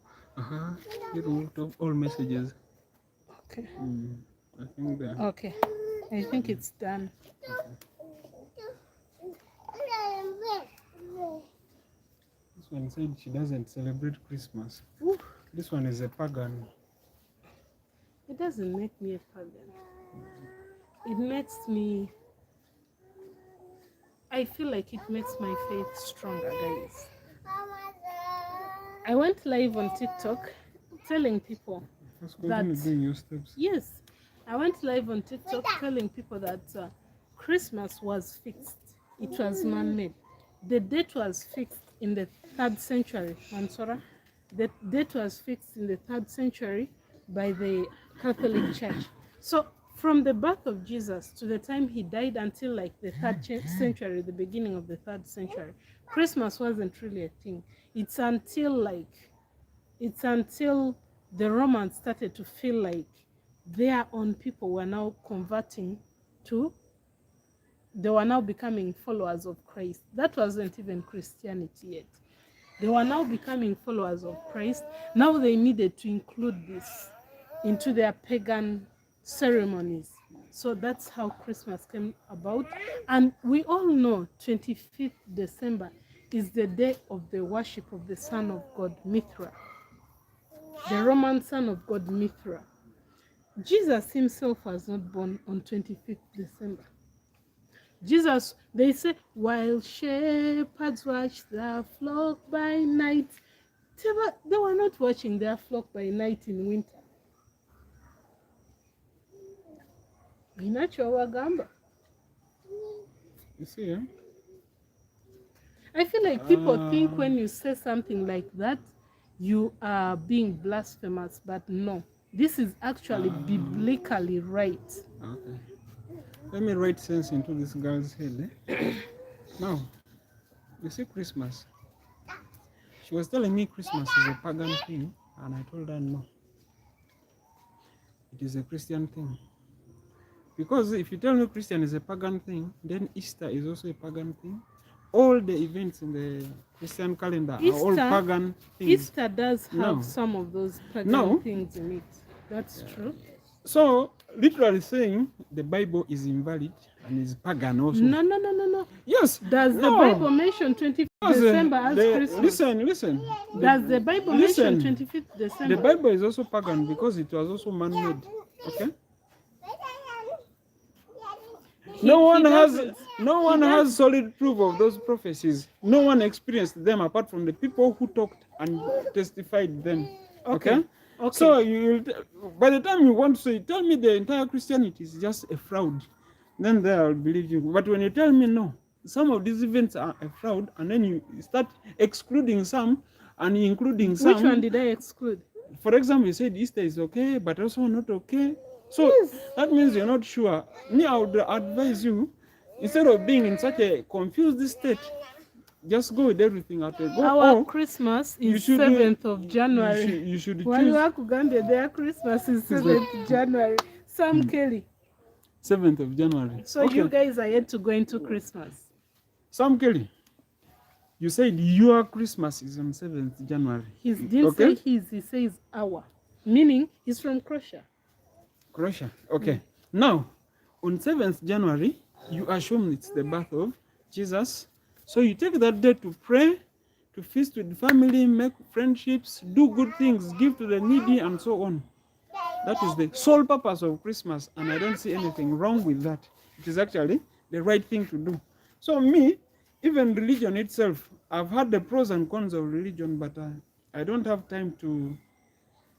You removed all messages. Okay. I think that. Okay. I think it's done. This one said she doesn't celebrate Christmas. Ooh, This one is a pagan. it doesn't make me a pagan. It makes me. I feel like it makes my faith stronger, guys. I went live on TikTok telling people Let's continue that. doing your steps. Yes, I went live on TikTok telling people that Christmas was fixed. It was man-made. The date was fixed in the 3rd century, Mansora. The date was fixed in the 3rd century by the Catholic Church. So from the birth of Jesus to the time he died until like the 3rd century, the beginning of the 3rd century, Christmas wasn't really a thing. It's until the Romans started to feel like their own people were now converting to, they were now becoming followers of Christ. That wasn't even Christianity yet. They were now becoming followers of Christ. Now they needed to include this into their pagan ceremonies. So that's how Christmas came about. And we all know 25th December is the day of the worship of the son of God, Mithra. The Roman son of God, Mithra. Jesus himself was not born on 25th December. Jesus, they say, while shepherds watch their flock by night, they were not watching their flock by night in winter. Inacho wagamba. You see, eh? I feel like people think when you say something like that, you are being blasphemous, but no. This is actually biblically right. Okay. Let me write sense into this girl's head. Eh? Now, you see Christmas. She was telling me Christmas is a pagan thing, and I told her no. It is a Christian thing. Because if you tell me Christian is a pagan thing, then Easter is also a pagan thing. All the events in the Christian calendar are all pagan things. Easter does have some of those pagan things in it. That's true. So, literally saying the Bible is invalid and is pagan also. No. Yes. Does the Bible mention 25th December as Christmas? Listen. Does the Bible mention 25th December? The Bible is also pagan because it was also man-made. Okay? No one has solid proof of those prophecies. No one experienced them apart from the people who talked and testified them. Okay? So by the time you want to say, tell me the entire Christianity is just a fraud, then I'll believe you. But when you tell me no, some of these events are a fraud, and then you start excluding some and including some. Which one did I exclude? For example, you said Easter is okay, but also not okay. So that means you're not sure. Me, I would advise you, instead of being in such a confused state, just go with everything at a go. Our Christmas is 7th of January. You should choose. Their Christmas is 7th January. Sam Kelly. 7th of January. So you guys are yet to go into Christmas. Sam Kelly, you said your Christmas is on 7th January. He didn't say his, he says our. Meaning he's from Croatia. Croatia. Okay. Now, on 7th January, you assume it's the birth of Jesus. So you take that day to pray, to feast with family, make friendships, do good things, give to the needy, and so on. That is the sole purpose of Christmas, and I don't see anything wrong with that. It is actually the right thing to do. So me, even religion itself, I've had the pros and cons of religion, but I don't have time to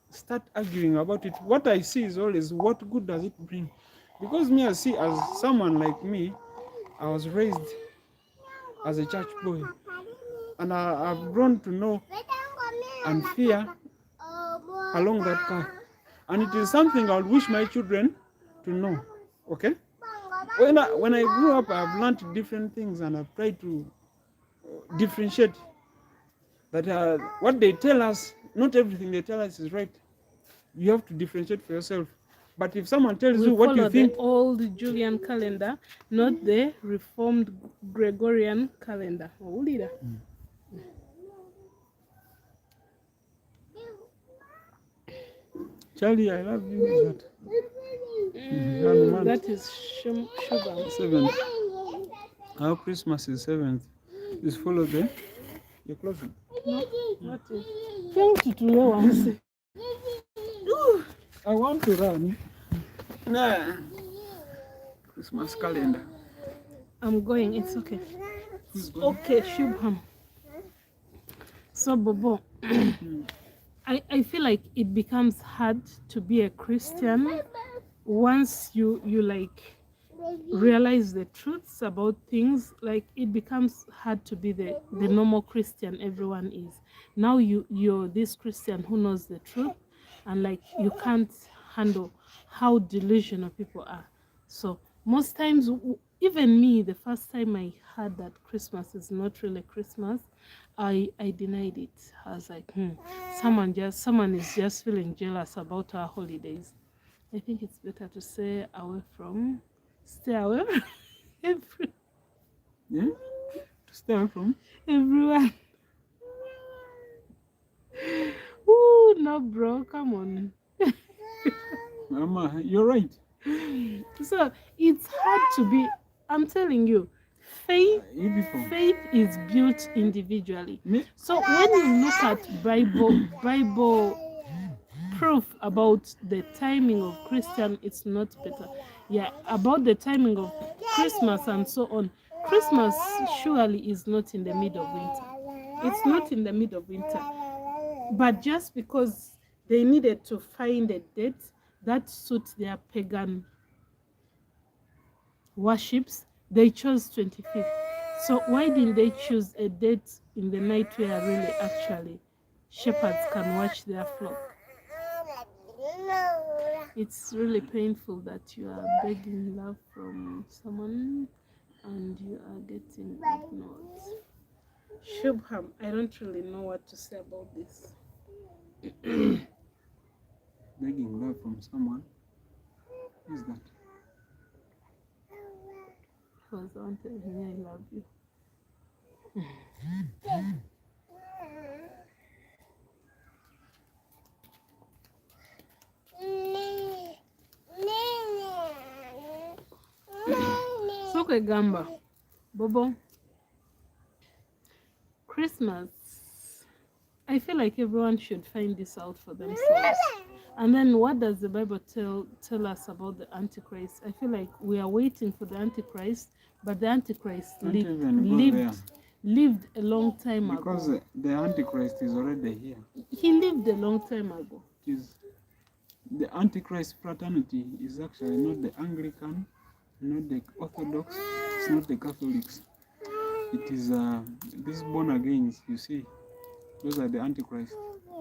start arguing about it. What I see is always what good does it bring? Because me, I see as someone like me, I was raised as a church boy, and I've grown to know and fear along that path, and it is something I would wish my children to know. Okay, when I grew up, I've learned different things, and I've tried to differentiate that what they tell us, not everything they tell us is right. You have to differentiate for yourself. But if someone tells you what you think, the old Julian calendar, not the reformed Gregorian calendar. Charlie, I love you. That is Shubham. 7th. Our Christmas is 7th. Is follow the. You're closing. No, not it. Thank you to your one. I want to run. Nah. Christmas calendar. I'm going. It's okay. Okay, Shubham. So, Bobo, I feel like it becomes hard to be a Christian once you like realize the truths about things. Like it becomes hard to be the normal Christian everyone is. Now you're this Christian who knows the truth, and like you can't handle how delusional people are. So most times, even me, the first time I heard that Christmas is not really Christmas, I denied it. I was like, someone is just feeling jealous about our holidays. I think it's better to stay away from Yeah? To stay away from everyone. Ooh, no, bro, come on. Mama, you're right. So it's hard to be. I'm telling you, faith is built individually. So when you look at Bible proof about the timing of Christian, it's not better. Yeah, about the timing of Christmas and so on. Christmas surely is not in the middle of winter. It's not in the middle of winter. But just because they needed to find a date that suits their pagan worships, they chose 25th. So why didn't they choose a date in the night where really actually shepherds can watch their flock? It's really painful that you are begging love from someone and you are getting ignored. Shubham, I don't really know what to say about this. Begging love from someone? Who is that? Was on telling me I love you. Soke Gamba, Bobo. Christmas. I feel like everyone should find this out for themselves. And then what does the Bible tell us about the Antichrist? I feel like we are waiting for the Antichrist, but the Antichrist lived a long time ago. Because the Antichrist is already here. He lived a long time ago. It is the Antichrist fraternity is actually not the Anglican, not the Orthodox, it's not the Catholics. It is these born agains, you see. Those are the Antichrist.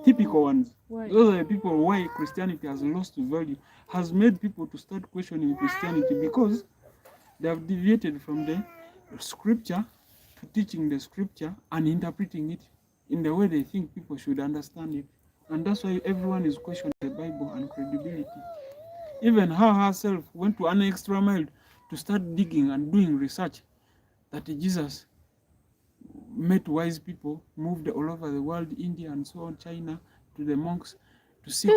Typical ones. Why? Those are the people why Christianity has lost value, has made people to start questioning Christianity because they have deviated from the scripture to teaching the scripture and interpreting it in the way they think people should understand it. And that's why everyone is questioning the Bible and credibility. Even her herself went to an extra mile to start digging and doing research that Jesus met wise people, moved all over the world, India and so on, China, to the monks to seek,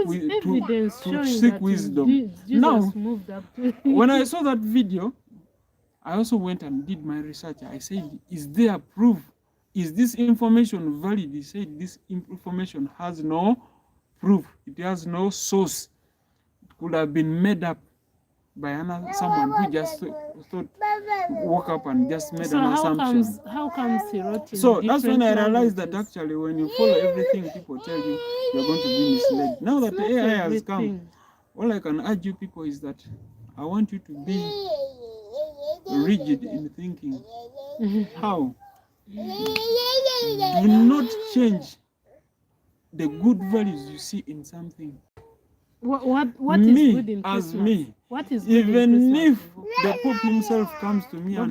wisdom. Now, when I saw that video, I also went and did my research. I said, is there proof? Is this information valid? He said, this information has no proof. It has no source. It could have been made up by someone who just woke up and just made an assumption. How comes he wrote in So that's when I realized languages? that actually when you follow everything people tell you, you're going to be misled. Now that the AI has come, all I can urge you people is that I want you to be rigid in thinking. How? Do not change the good values you see in something. What is me, good in Christmas? as me, what is good even in if Christmas? the Pope himself comes to me and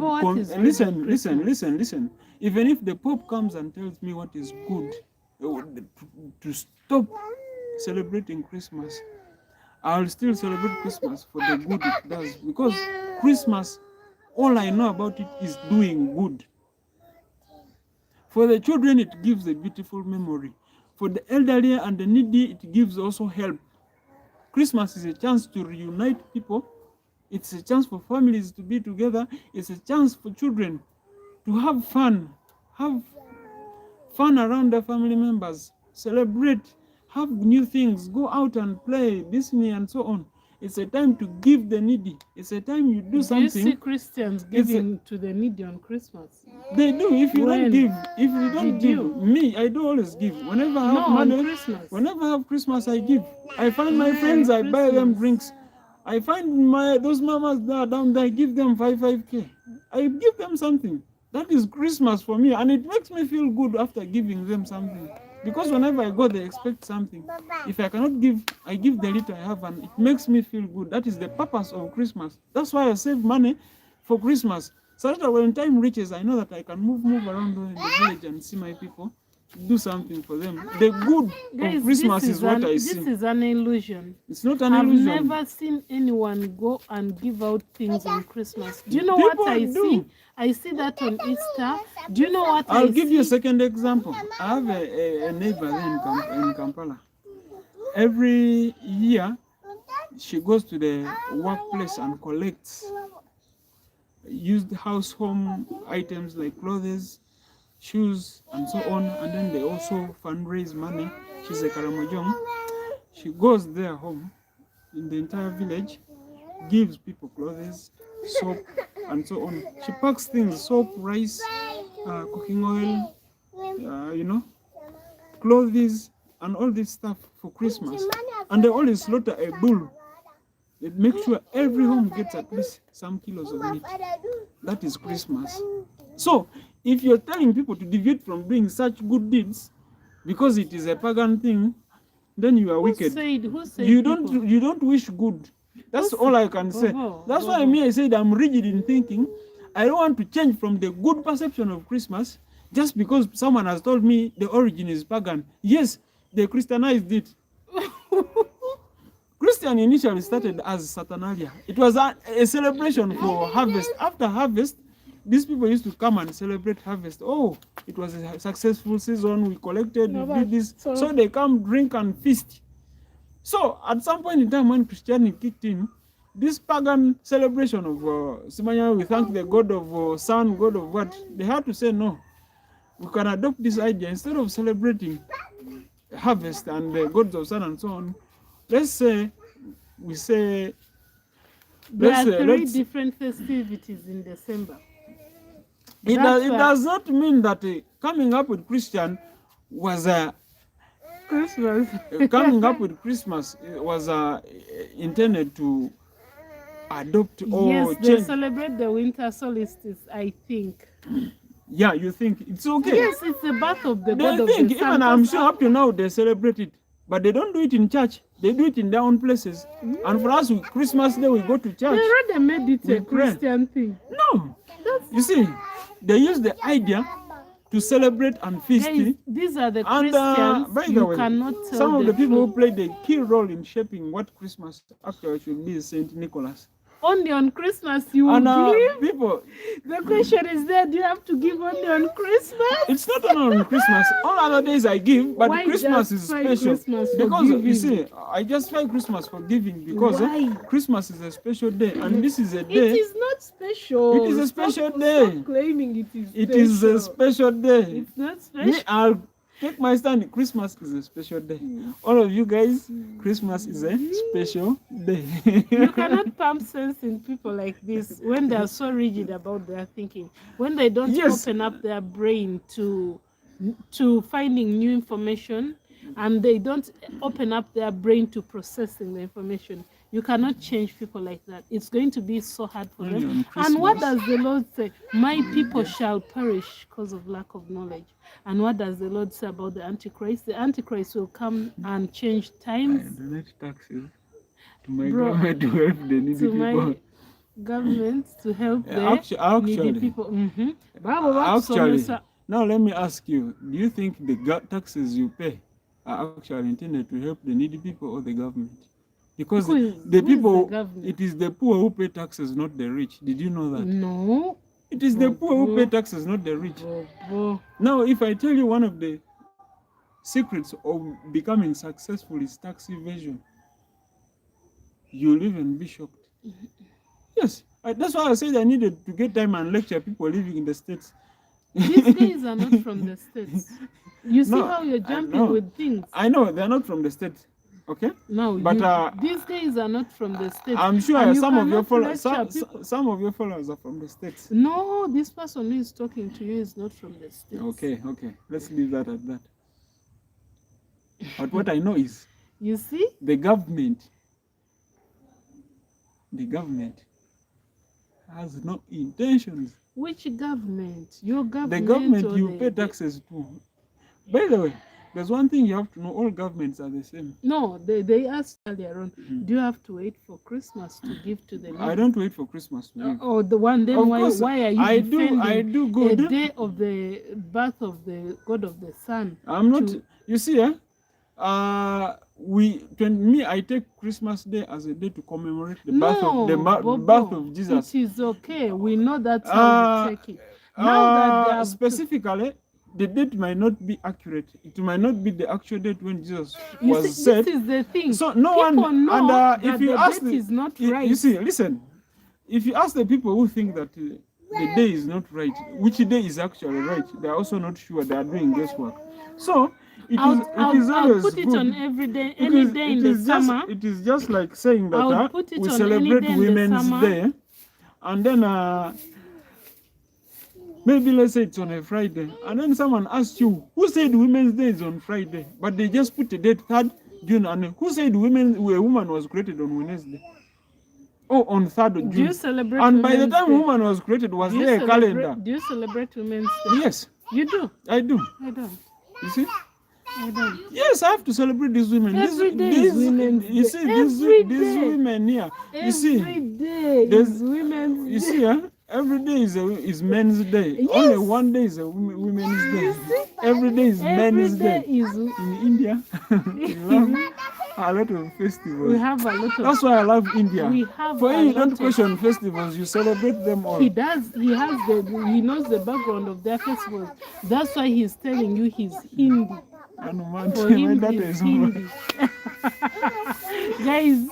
listen, even if the Pope comes and tells me what is good to stop celebrating Christmas, I'll still celebrate Christmas for the good it does, because Christmas, all I know about it is doing good. For the children, it gives a beautiful memory. For the elderly and the needy, it gives also help. Christmas is a chance to reunite people. It's a chance for families to be together. It's a chance for children to have fun around their family members, celebrate, have new things, go out and play, Disney and so on. It's a time to give the needy. It's a time you do something. Do you see Christians giving to the needy on Christmas? They do. If you don't give, if you don't give, me, I do always give. Whenever I have money, whenever I have Christmas, I give. I find my friends, I buy them drinks. I find those mamas that are down there, I give them 5K. I give them something. That is Christmas for me, and it makes me feel good after giving them something. Because whenever I go, they expect something. If I cannot give, I give the little I have, and it makes me feel good. That is the purpose of Christmas. That's why I save money for Christmas. So that when time reaches, I know that I can move around in the village and see my people, do something for them. The good of Christmas is what I see. This is an illusion. It's not an illusion. I've never seen anyone go and give out things on Christmas. Do you know what I see? I see that on Easter. Do you know what I see? I'll give you a second example. I have a neighbor there in Kampala. Every year, she goes to the workplace and collects used home items like clothes, shoes, and so on. And then they also fundraise money. She's a Karamojong. She goes there home in the entire village, gives people clothes, soap, and so on. She packs things, soap, rice, cooking oil, clothes, and all this stuff for Christmas. And they always slaughter a bull. They make sure every home gets at least some kilos of meat. That is Christmas. So, if you're telling people to deviate from doing such good deeds because it is a pagan thing, then you are wicked. Who said you don't wish good. That's all I can say. That's why I said I'm rigid in thinking. I don't want to change from the good perception of Christmas just because someone has told me the origin is pagan. Yes, they Christianized it. Christian initially started as Saturnalia. It was a celebration for harvest. After harvest, these people used to come and celebrate harvest. Oh, it was a successful season. We collected, we did this. So they come, drink, and feast. So at some point in time when Christianity kicked in, this pagan celebration of Simanya, we thank the God of sun, God of what, they had to say no. We can adopt this idea. Instead of celebrating harvest and the gods of sun and so on, let's say, there are three different festivities in December. It does not mean that coming up with Christian was Christmas. Coming up with Christmas was intended to adopt or yes, change. they celebrate the winter solstice, I think. Yeah, you think it's okay? Yes, it's the birth of the God They of think, the sun. even I'm sure up to now they celebrate it, but they don't do it in church. They do it in their own places. And for us, Christmas Day, we go to church. They rather made it a Christian thing. No. You see, they use the idea to celebrate and feast. Guys, these are the Christians. By the you way, cannot tell some of the people truth. who played a key role in shaping what Christmas actually should be is Saint Nicholas. Only on Christmas you will give? People, the question is there, do you have to give only on Christmas? It's not only on Christmas. All other days I give, but Why Christmas is special. Christmas because giving? you see, I justify Christmas for giving because Christmas is a special day, and this is a day. It is not special. It is a special day. Stop claiming it is special. It is a special day. It's not special. I'll take my stand. Christmas is a special day. All of you guys, Christmas is a special day. You cannot pump sense in people like this when they are so rigid about their thinking. When they don't open up their brain to finding new information, and they don't open up their brain to processing the information. You cannot change people like that. It's going to be so hard for them. And what does the Lord say? My people shall perish because of lack of knowledge. And what does the Lord say about the Antichrist? The Antichrist will come and change times. I donate taxes to my government to help the needy people. My government to help the needy people. Actually, now let me ask you, do you think the taxes you pay are actually intended to help the needy people or the government? Because it is the poor who pay taxes, not the rich. Did you know that? No. It is the poor who pay taxes, not the rich. Now, if I tell you one of the secrets of becoming successful is tax evasion, you'll even be shocked. Yes, that's why I said I needed to get time and lecture people living in the States. These guys are not from the States. You see how you're jumping with things. I know, they're not from the States. Okay. No, but these guys are not from the States. I'm sure some of your followers are from the States. No, this person who is talking to you is not from the States. Okay. Let's leave that at that. But what I know is, you see, the government has no intentions. Which government? Your government? The government you pay taxes to. By the way, there's one thing you have to know, all governments are the same. No, they asked earlier on, do you have to wait for Christmas to give to the needy? I don't wait for Christmas to give. Oh, the one, then why are you defending I do good. the day of the birth of the God of the sun? I'm not, you see, I take Christmas Day as a day to commemorate the birth of Jesus. It is okay. We know that's how we take it. Now that specifically, the date might not be accurate. It might not be the actual date when Jesus was said. This is the thing. So no people one, know and if you ask the date is not right. You see, listen. If you ask the people who think that the day is not right, which day is actually right, they are also not sure. They are doing guesswork. So is I'll always put it good. on every day, any day in the summer. It is just like saying that I'll put it we on celebrate any day in the Women's summer. Day, and then maybe let's say it's on a Friday, and then someone asks you, who said Women's Day is on Friday? But they just put a date 3rd June, and who said a woman was created on Wednesday? Oh, on 3rd of June. Do you celebrate And by the Women's time Day? woman was created, was there a calendar? Do you celebrate Women's Day? Yes, You do? I do. I don't. You see? I don't. Yes, I have to celebrate these women. Every day is Women's You Day. see, Every these day. women here. You see, Every day there's- is Women's you Day. see, every day is Men's Day. Yes. Only one day is a Women's Day. Every day is Every Men's day Day. is. In India, we love a lot of festivals. We have a lot of. That's why I love India. We have For a you lot don't of- question festivals, you celebrate them all. He does. He knows the background of their festivals. That's why he's telling you he's Hindi. Hanuman, For my him, daughter he's is over. Hindi. Guys,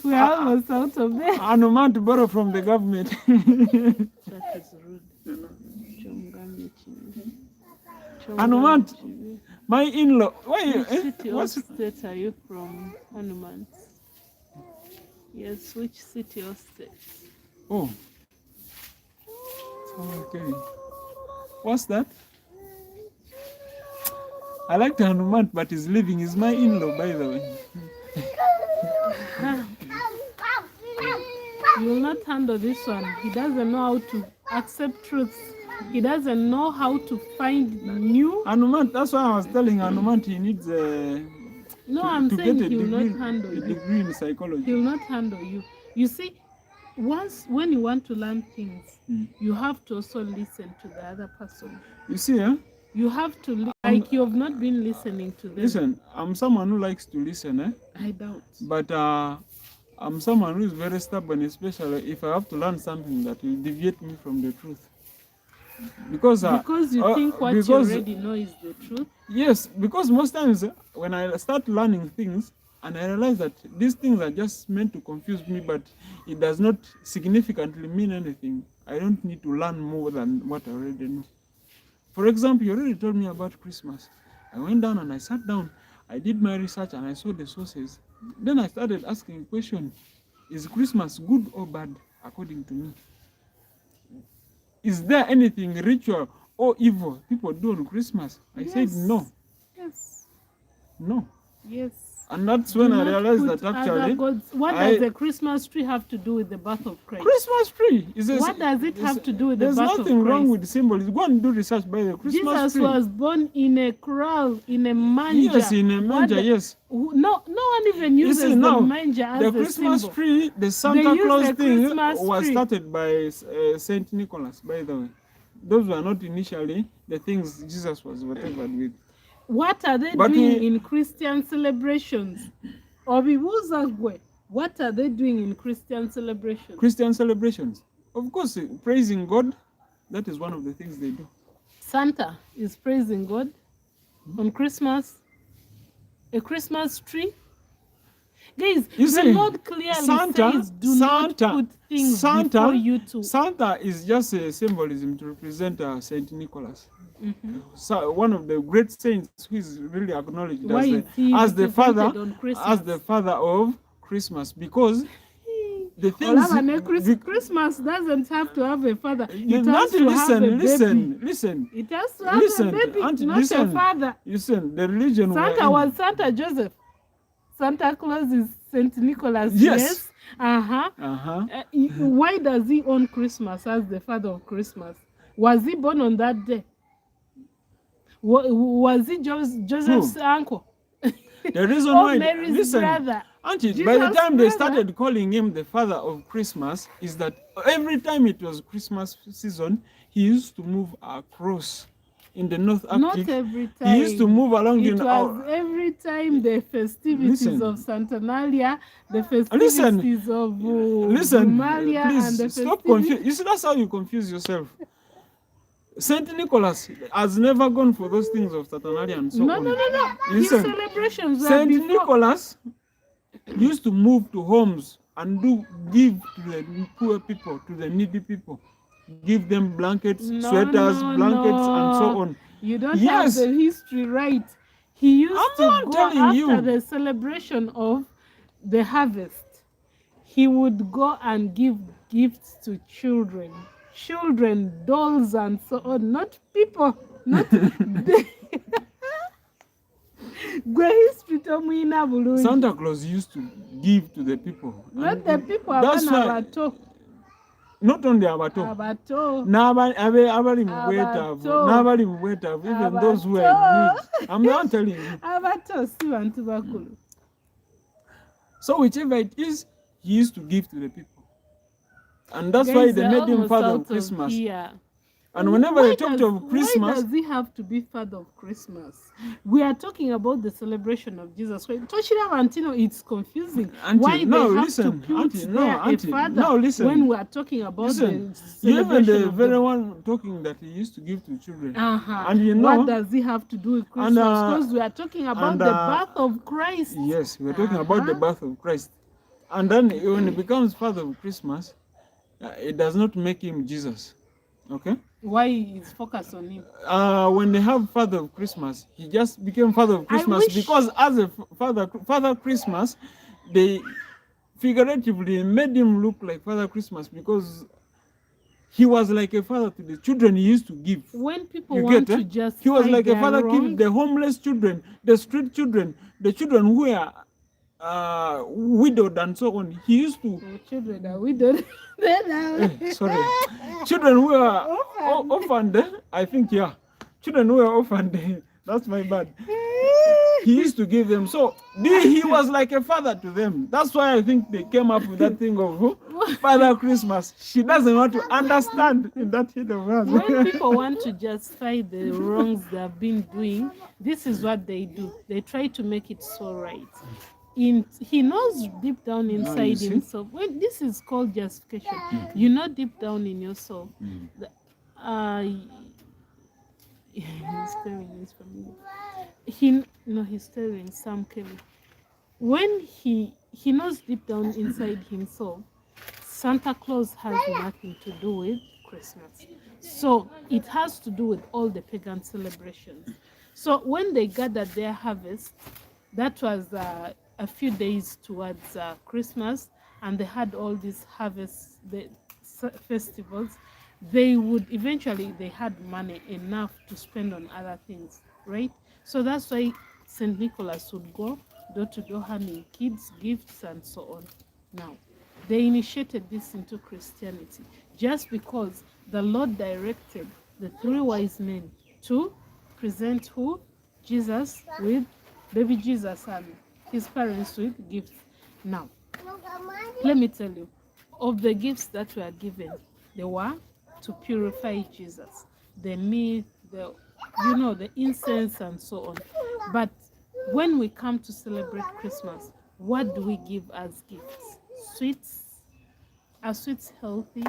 we're almost out of there. Hanuman to borrow from the government. That is rude. Hanuman, my in-law. Why? Which city or What's state are you from, Hanuman? Yes, which city or state? Oh. Okay. What's that? I like Hanuman, but he's living. He's my in-law, by the way. You will not handle this one. He doesn't know how to accept truths. He doesn't know how to find new. Hanuman, that's why I was telling Hanuman he needs No, I'm to saying get a he will degree, not handle a you. degree in psychology. He will not handle you. You see, when you want to learn things, you have to also listen to the other person. You see, You have to, like you have not been listening to them. listen, I'm someone who likes to listen, I doubt. but I'm someone who is very stubborn, especially if I have to learn something that will deviate me from the truth. Because you think what you already know is the truth? Yes, because most times when I start learning things and I realize that these things are just meant to confuse me, but it does not significantly mean anything, I don't need to learn more than what I already know. For example, you already told me about Christmas. I went down and I sat down, I did my research and I saw the sources. Then I started asking a question, is Christmas good or bad according to me? Is there anything ritual or evil people do on Christmas? I said no. Yes. No. Yes. And that's when I realized that actually, what does the Christmas tree have to do with the birth of Christ? Christmas tree is What does it have to do with the there's birth of nothing wrong Christ? with symbols. Go and do research by the Christmas Jesus tree. was born in a corral, in a manger. Yes, in a manger, yes. No one even You uses see, now, the manger as the a Christmas symbol. tree, the They Santa use Claus the thing Christmas was tree. started by Saint Nicholas, by the way. Those were not initially the things Jesus was whatever with. What are they But doing in Christian celebrations? Obibuzagwe. What are they doing in Christian celebrations? Christian celebrations. Of course, praising God, that is one of the things they do. Santa is praising God on Christmas. A Christmas tree. Guys, You the see, Lord clearly says, do not put things before you to. Santa is just a symbolism to represent Saint Nicholas. So one of the great saints who is really acknowledged Why is he as the father represented on Christmas? of Christmas, because the things Christmas doesn't have to have a father. you It has to have a baby. listen. It has to have a baby, Auntie, not a father. Listen, the religion Santa was Santa Joseph. Santa Claus is Saint Nicholas. Yes. Why does he own Christmas as the father of Christmas? Was he born on that day? Was he Joseph's uncle? The reason Or why, Mary's brother? Auntie, Jesus' by the time they brother? started calling him the father of Christmas, is that every time it was Christmas season, he used to move across in the North Arctic. Not every time. He used to move along It in was every time the festivities Listen. of Saturnalia, the festivities of listen, Brumalia, and the please stop festivities. confusing. You see, that's how you confuse yourself. Saint Nicholas has never gone for those things of Saturnalia and so on. No. His Listen, celebrations were Saint before. Nicholas used to move to homes and give to the poor people, to the needy people. Give them blankets, sweaters, blankets, and so on. You don't Yes. have the history right. He used I'm to not go telling after you. the celebration of the harvest. He would go and give gifts to children, dolls, and so on. Not people, not the. Gwe history tomuyina bulungi. Santa Claus used to give to the people. Not the people That's abaana why, abato. not only abato, Abato. abali mu bwetaavu, Abato. n'abali mu bwetaavu, even those who are in Abato. need. I'm not telling you. Abato si bantu bakulu. So whichever it is, he used to give to the people. And that's why Guys, they they're made him almost Father out of Christmas. here. And whenever Why they talked of Christmas, why does he have to be Father of Christmas? We are talking about the celebration of Jesus Christ. Toshira Vantino, it's confusing. Auntie, Why no, they have listen, to put Auntie, no, there Auntie, a father no, listen. when we are talking about listen, the you even celebration the of very one talking that he used to give to children. Uh-huh. And you know, what does he have to do with Christmas? Because we are talking about the birth of Christ. Yes, we're talking about the birth of Christ. And then when he becomes Father of Christmas, it does not make him Jesus. Okay? Why is focus on him? When they have Father of Christmas, he just became Father of Christmas because as a Father Christmas, they figuratively made him look like Father Christmas because he was like a father to the children he used to give. When people want to just he was like a father to the homeless children, the street children, the children who are widowed and so on. He used to children are widowed. sorry, children who are orphaned. I think children who are orphaned. That's my bad. He used to give them. So he was like a father to them. That's why I think they came up with that thing of Father Christmas. She doesn't want to understand in that head of hers. When people want to justify the wrongs they have been doing, this is what they do. They try to make it so right. He knows deep down inside himself. When this is called justification, you know deep down in your soul. He's staring his family. He's staring Sam Kelly. When he knows deep down inside himself, Santa Claus has nothing to do with Christmas. So it has to do with all the pagan celebrations. So when they gathered their harvest, that was a few days towards Christmas, and they had all these harvest festivals. They had money enough to spend on other things, right? So that's why St. Nicholas would go door to door handing kids gifts and so on. Now, they initiated this into Christianity just because the Lord directed the three wise men to present who? Jesus with baby Jesus and his parents with gifts. Now, let me tell you, of the gifts that were given, they were to purify Jesus, the meat, the incense and so on. But when we come to celebrate Christmas, what do we give as gifts? Sweets. Are sweets healthy?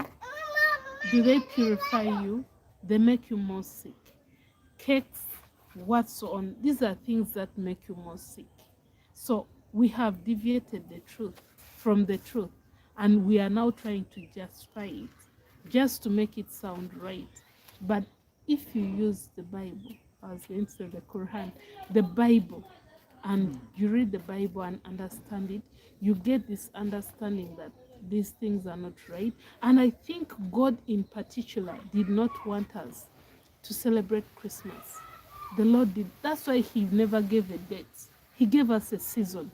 Do they purify you? They make you more sick. Cakes, what so on? These are things that make you more sick. So we have deviated the truth from the truth, and we are now trying to justify it just to make it sound right. But if you use the Bible, I was going to say the Quran, the Bible, and you read the Bible and understand it, you get this understanding that these things are not right. And I think God in particular did not want us to celebrate Christmas. The Lord did. That's why he never gave a date. He gave us a season.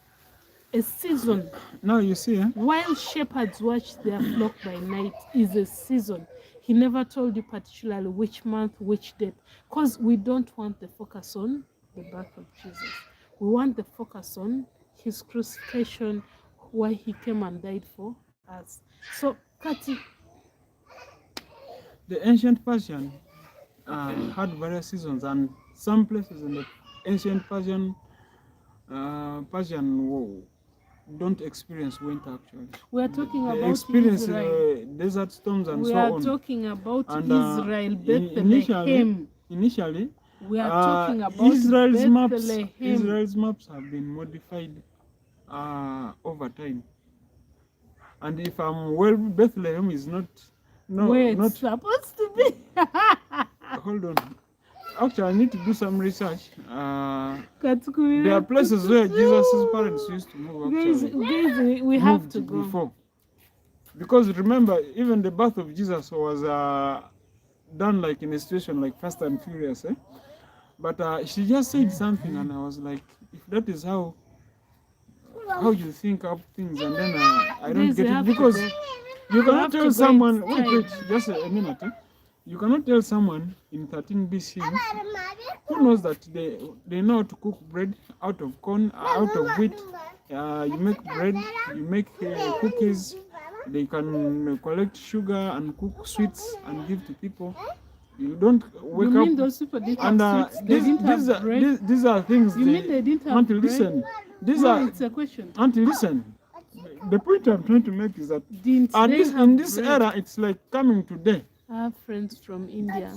A season. Now you see, while shepherds watch their flock by night is a season. He never told you particularly which month, which date, because we don't want the focus on the birth of Jesus. We want the focus on his crucifixion, why he came and died for us. So, Kati. The ancient Persian had various seasons, and some places in the ancient Persian don't experience winter actually. We are talking they about experience Israel. Desert storms and we so are on. Talking about and, Israel, Bethlehem. Initially, we are talking about Israel's Bethlehem. Israel's maps have been modified over time. And if Bethlehem is not where it's supposed to be. Hold on. actually, I need to do some research. There are Katukuri. places where Jesus' parents used to move. Guys, Actually, we have moved to go. before, because remember, even the birth of Jesus was done like in a situation like Fast and Furious, eh? But she just said something, and I was like, if that is how you think of things, and then I don't Guys, we get it, have to because go. you have cannot to tell go, someone. it's Wait, time. just a minute. Eh? You cannot tell someone in 13 BC who knows that they know how to cook bread out of corn, out of wheat. You make bread, you make cookies. They can collect sugar and cook sweets and give to people. You don't wake You up. mean those people didn't And have sweets? They didn't have bread? these are things. You mean they didn't have Until bread? listen. These No, are it's a question. until listen. The point I'm trying to make is that Didn't they this, have in this bread? era, it's like coming today. I have friends from India.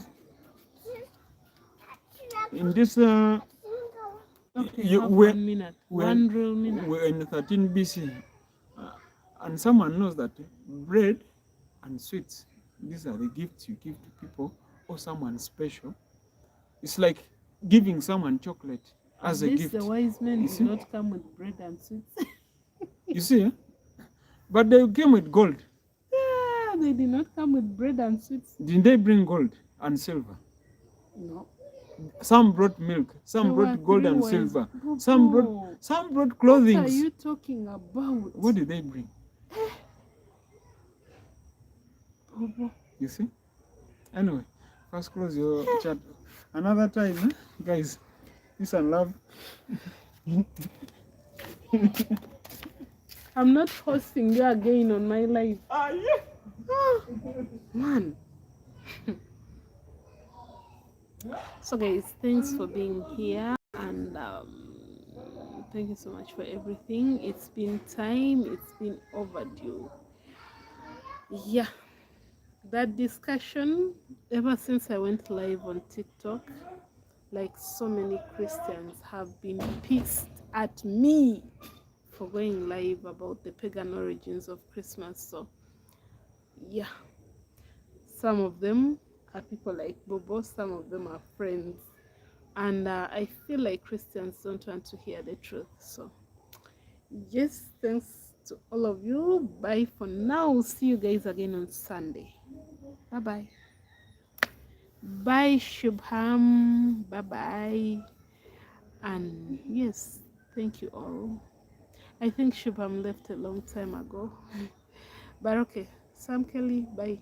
In this, Okay, you, have we're, 1 minute. we're, One real minute. we're in 13 BC, and someone knows that bread and sweets, these are the gifts you give to people or someone special. It's like giving someone chocolate as a gift. The wise men You did see? not come with bread and sweets. You see, eh? But they came with gold. Yeah, they did not come with bread and sweets. Did they bring gold and silver? No. Some brought milk, some There were brought gold 3 and wise- silver, Bobo, some brought clothing. What are you talking about? What did they bring? Bobo. You see? Anyway, first close your chat. Another time, eh? Guys. Peace and love. I'm not hosting you again on my life. Yeah. Man. So guys, thanks for being here, and thank you so much for everything. It's been time, it's been overdue. Yeah, that discussion, ever since I went live on TikTok, like so many Christians have been pissed at me for going live about the pagan origins of Christmas. So yeah, some of them are people like Bobo, some of them are friends, and I feel like Christians don't want to hear the truth. So yes, thanks to all of you. Bye for now. See you guys again on Sunday. Bye bye. Bye Shubham. Bye bye. And yes, thank you all. I think Shubham left a long time ago. But okay, Sam Kelly, bye.